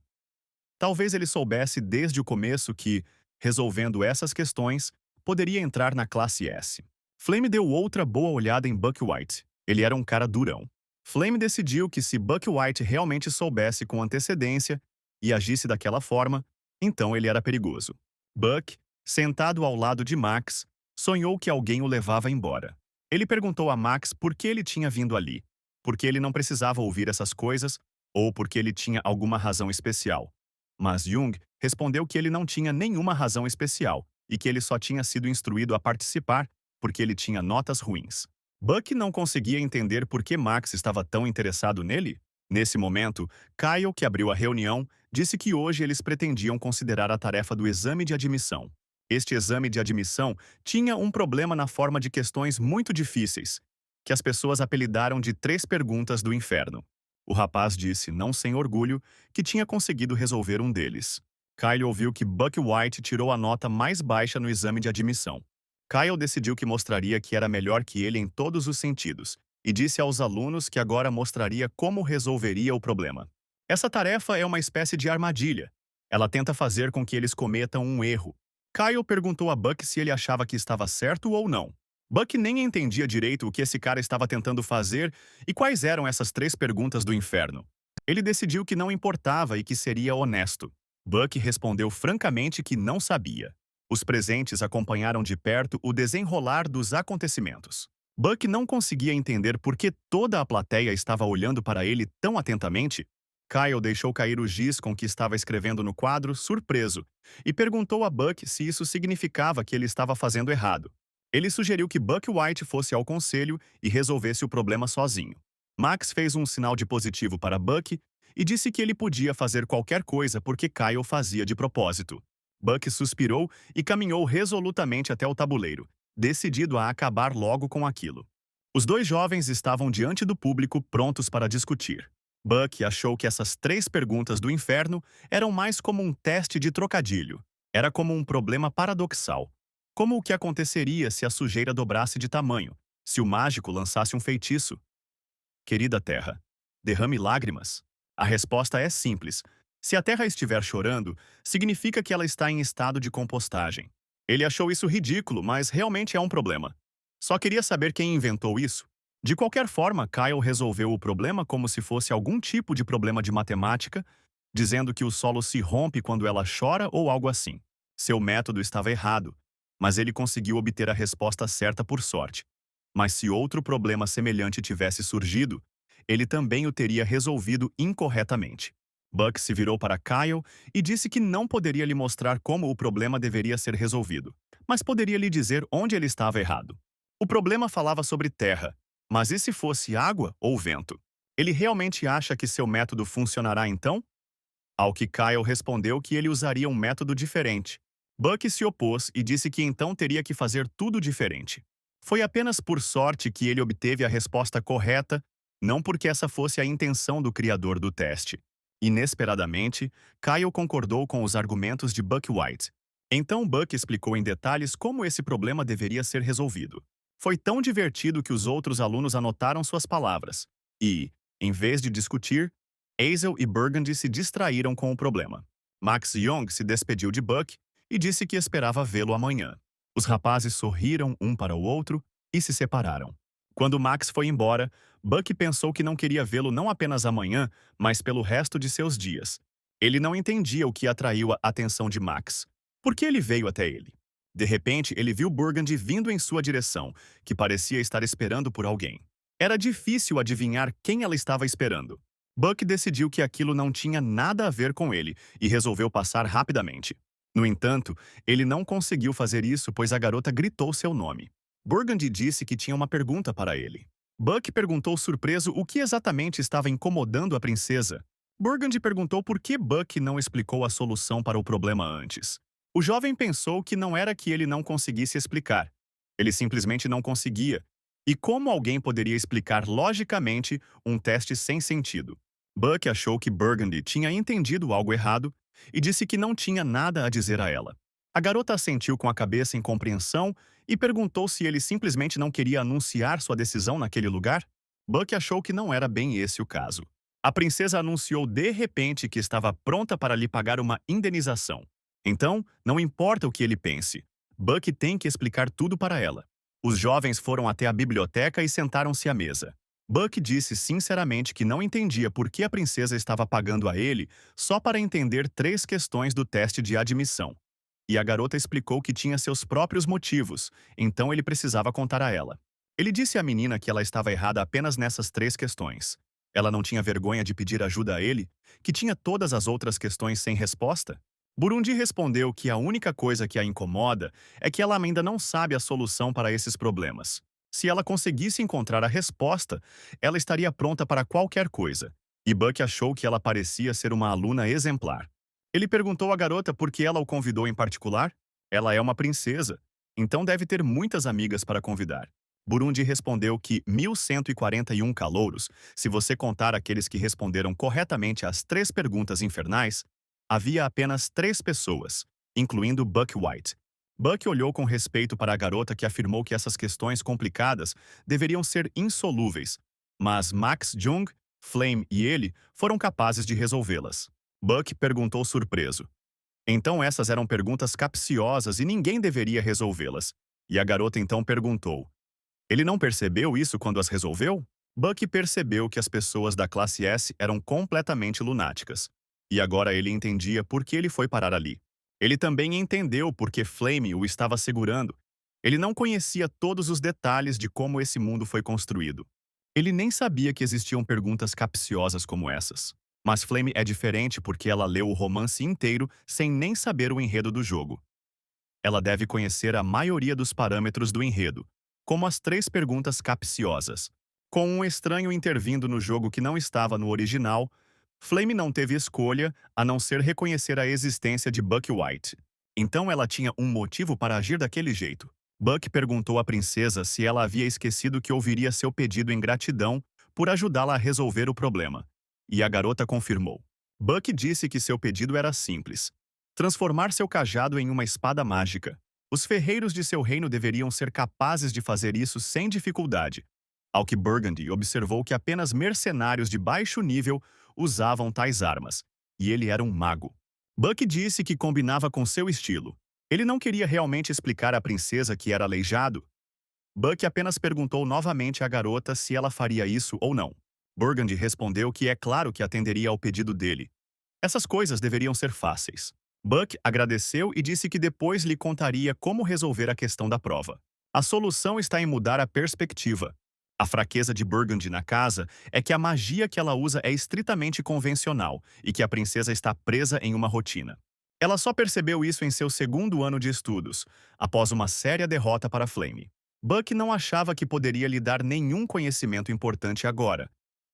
Talvez ele soubesse desde o começo que, resolvendo essas questões, poderia entrar na classe S. Flame deu outra boa olhada em Buck White. Ele era um cara durão. Flame decidiu que se Buck White realmente soubesse com antecedência e agisse daquela forma, então ele era perigoso. Buck, sentado ao lado de Max, sonhou que alguém o levava embora. Ele perguntou a Max por que ele tinha vindo ali, porque ele não precisava ouvir essas coisas ou porque ele tinha alguma razão especial. Mas Jung respondeu que ele não tinha nenhuma razão especial e que ele só tinha sido instruído a participar porque ele tinha notas ruins. Buck não conseguia entender por que Max estava tão interessado nele. Nesse momento, Kyle, que abriu a reunião, disse que hoje eles pretendiam considerar a tarefa do exame de admissão. Este exame de admissão tinha um problema na forma de questões muito difíceis, que as pessoas apelidaram de 3 perguntas do inferno. O rapaz disse, não sem orgulho, que tinha conseguido resolver um deles. Kyle ouviu que Buck White tirou a nota mais baixa no exame de admissão. Kyle decidiu que mostraria que era melhor que ele em todos os sentidos, e disse aos alunos que agora mostraria como resolveria o problema. Essa tarefa é uma espécie de armadilha. Ela tenta fazer com que eles cometam um erro. Kyle perguntou a Buck se ele achava que estava certo ou não. Buck nem entendia direito o que esse cara estava tentando fazer e quais eram essas 3 perguntas do inferno. Ele decidiu que não importava e que seria honesto. Buck respondeu francamente que não sabia. Os presentes acompanharam de perto o desenrolar dos acontecimentos. Buck não conseguia entender por que toda a plateia estava olhando para ele tão atentamente. Kyle deixou cair o giz com que estava escrevendo no quadro, surpreso, e perguntou a Buck se isso significava que ele estava fazendo errado. Ele sugeriu que Buck White fosse ao conselho e resolvesse o problema sozinho. Max fez um sinal de positivo para Buck e disse que ele podia fazer qualquer coisa porque Kyle fazia de propósito. Buck suspirou e caminhou resolutamente até o tabuleiro, decidido a acabar logo com aquilo. Os 2 jovens estavam diante do público prontos para discutir. Buck achou que essas 3 perguntas do inferno eram mais como um teste de trocadilho. Era como um problema paradoxal. Como o que aconteceria se a sujeira dobrasse de tamanho, se o mágico lançasse um feitiço? Querida Terra, derrame lágrimas? A resposta é simples. Se a Terra estiver chorando, significa que ela está em estado de compostagem. Ele achou isso ridículo, mas realmente é um problema. Só queria saber quem inventou isso. De qualquer forma, Kyle resolveu o problema como se fosse algum tipo de problema de matemática, dizendo que o solo se rompe quando ela chora ou algo assim. Seu método estava errado, mas ele conseguiu obter a resposta certa por sorte. Mas se outro problema semelhante tivesse surgido, ele também o teria resolvido incorretamente. Buck se virou para Kyle e disse que não poderia lhe mostrar como o problema deveria ser resolvido, mas poderia lhe dizer onde ele estava errado. O problema falava sobre terra, mas e se fosse água ou vento? Ele realmente acha que seu método funcionará então? Ao que Kyle respondeu que ele usaria um método diferente. Buck se opôs e disse que então teria que fazer tudo diferente. Foi apenas por sorte que ele obteve a resposta correta, não porque essa fosse a intenção do criador do teste. Inesperadamente, Kyle concordou com os argumentos de Buck White. Então Buck explicou em detalhes como esse problema deveria ser resolvido. Foi tão divertido que os outros alunos anotaram suas palavras. E, em vez de discutir, Hazel e Burgundy se distraíram com o problema. Max Young se despediu de Buck e disse que esperava vê-lo amanhã. Os rapazes sorriram um para o outro e se separaram. Quando Max foi embora, Buck pensou que não queria vê-lo não apenas amanhã, mas pelo resto de seus dias. Ele não entendia o que atraiu a atenção de Max. Por que ele veio até ele? De repente, ele viu Burgundy vindo em sua direção, que parecia estar esperando por alguém. Era difícil adivinhar quem ela estava esperando. Buck decidiu que aquilo não tinha nada a ver com ele e resolveu passar rapidamente. No entanto, ele não conseguiu fazer isso pois a garota gritou seu nome. Burgundy disse que tinha uma pergunta para ele. Buck perguntou surpreso o que exatamente estava incomodando a princesa. Burgundy perguntou por que Buck não explicou a solução para o problema antes. O jovem pensou que não era que ele não conseguisse explicar. Ele simplesmente não conseguia. E como alguém poderia explicar logicamente um teste sem sentido? Buck achou que Burgundy tinha entendido algo errado e disse que não tinha nada a dizer a ela. A garota assentiu com a cabeça em compreensão e perguntou se ele simplesmente não queria anunciar sua decisão naquele lugar. Buck achou que não era bem esse o caso. A princesa anunciou de repente que estava pronta para lhe pagar uma indenização. Então, não importa o que ele pense, Buck tem que explicar tudo para ela. Os jovens foram até a biblioteca e sentaram-se à mesa. Buck disse sinceramente que não entendia por que a princesa estava pagando a ele só para entender 3 questões do teste de admissão. E a garota explicou que tinha seus próprios motivos, então ele precisava contar a ela. Ele disse à menina que ela estava errada apenas nessas 3 questões. Ela não tinha vergonha de pedir ajuda a ele, que tinha todas as outras questões sem resposta? Burundi respondeu que a única coisa que a incomoda é que ela ainda não sabe a solução para esses problemas. Se ela conseguisse encontrar a resposta, ela estaria pronta para qualquer coisa. E Buck achou que ela parecia ser uma aluna exemplar. Ele perguntou à garota por que ela o convidou em particular. Ela é uma princesa, então deve ter muitas amigas para convidar. Burundi respondeu que 1.141 calouros, se você contar aqueles que responderam corretamente às 3 perguntas infernais, havia apenas 3 pessoas, incluindo Buck White. Buck olhou com respeito para a garota que afirmou que essas questões complicadas deveriam ser insolúveis, mas Max Jung, Flame e ele foram capazes de resolvê-las. Buck perguntou surpreso. Então essas eram perguntas capciosas e ninguém deveria resolvê-las. E a garota então perguntou: ele não percebeu isso quando as resolveu? Buck percebeu que as pessoas da classe S eram completamente lunáticas. E agora ele entendia por que ele foi parar ali. Ele também entendeu por que Flame o estava segurando. Ele não conhecia todos os detalhes de como esse mundo foi construído. Ele nem sabia que existiam perguntas capciosas como essas. Mas Flame é diferente porque ela leu o romance inteiro sem nem saber o enredo do jogo. Ela deve conhecer a maioria dos parâmetros do enredo, como as 3 perguntas capciosas. Com um estranho intervindo no jogo que não estava no original, Flame não teve escolha a não ser reconhecer a existência de Buck White. Então ela tinha um motivo para agir daquele jeito. Buck perguntou à princesa se ela havia esquecido que ouviria seu pedido em gratidão por ajudá-la a resolver o problema. E a garota confirmou. Buck disse que seu pedido era simples: transformar seu cajado em uma espada mágica. Os ferreiros de seu reino deveriam ser capazes de fazer isso sem dificuldade. Ao que Burgundy observou que apenas mercenários de baixo nível usavam tais armas, e ele era um mago. Buck disse que combinava com seu estilo. Ele não queria realmente explicar à princesa que era aleijado. Buck apenas perguntou novamente à garota se ela faria isso ou não. Burgundy respondeu que é claro que atenderia ao pedido dele. Essas coisas deveriam ser fáceis. Buck agradeceu e disse que depois lhe contaria como resolver a questão da prova. A solução está em mudar a perspectiva. A fraqueza de Burgundy na casa é que a magia que ela usa é estritamente convencional e que a princesa está presa em uma rotina. Ela só percebeu isso em seu segundo ano de estudos, após uma séria derrota para Flame. Buck não achava que poderia lhe dar nenhum conhecimento importante agora,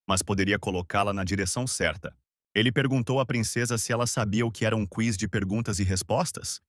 mas poderia colocá-la na direção certa. Ele perguntou à princesa se ela sabia o que era um quiz de perguntas e respostas.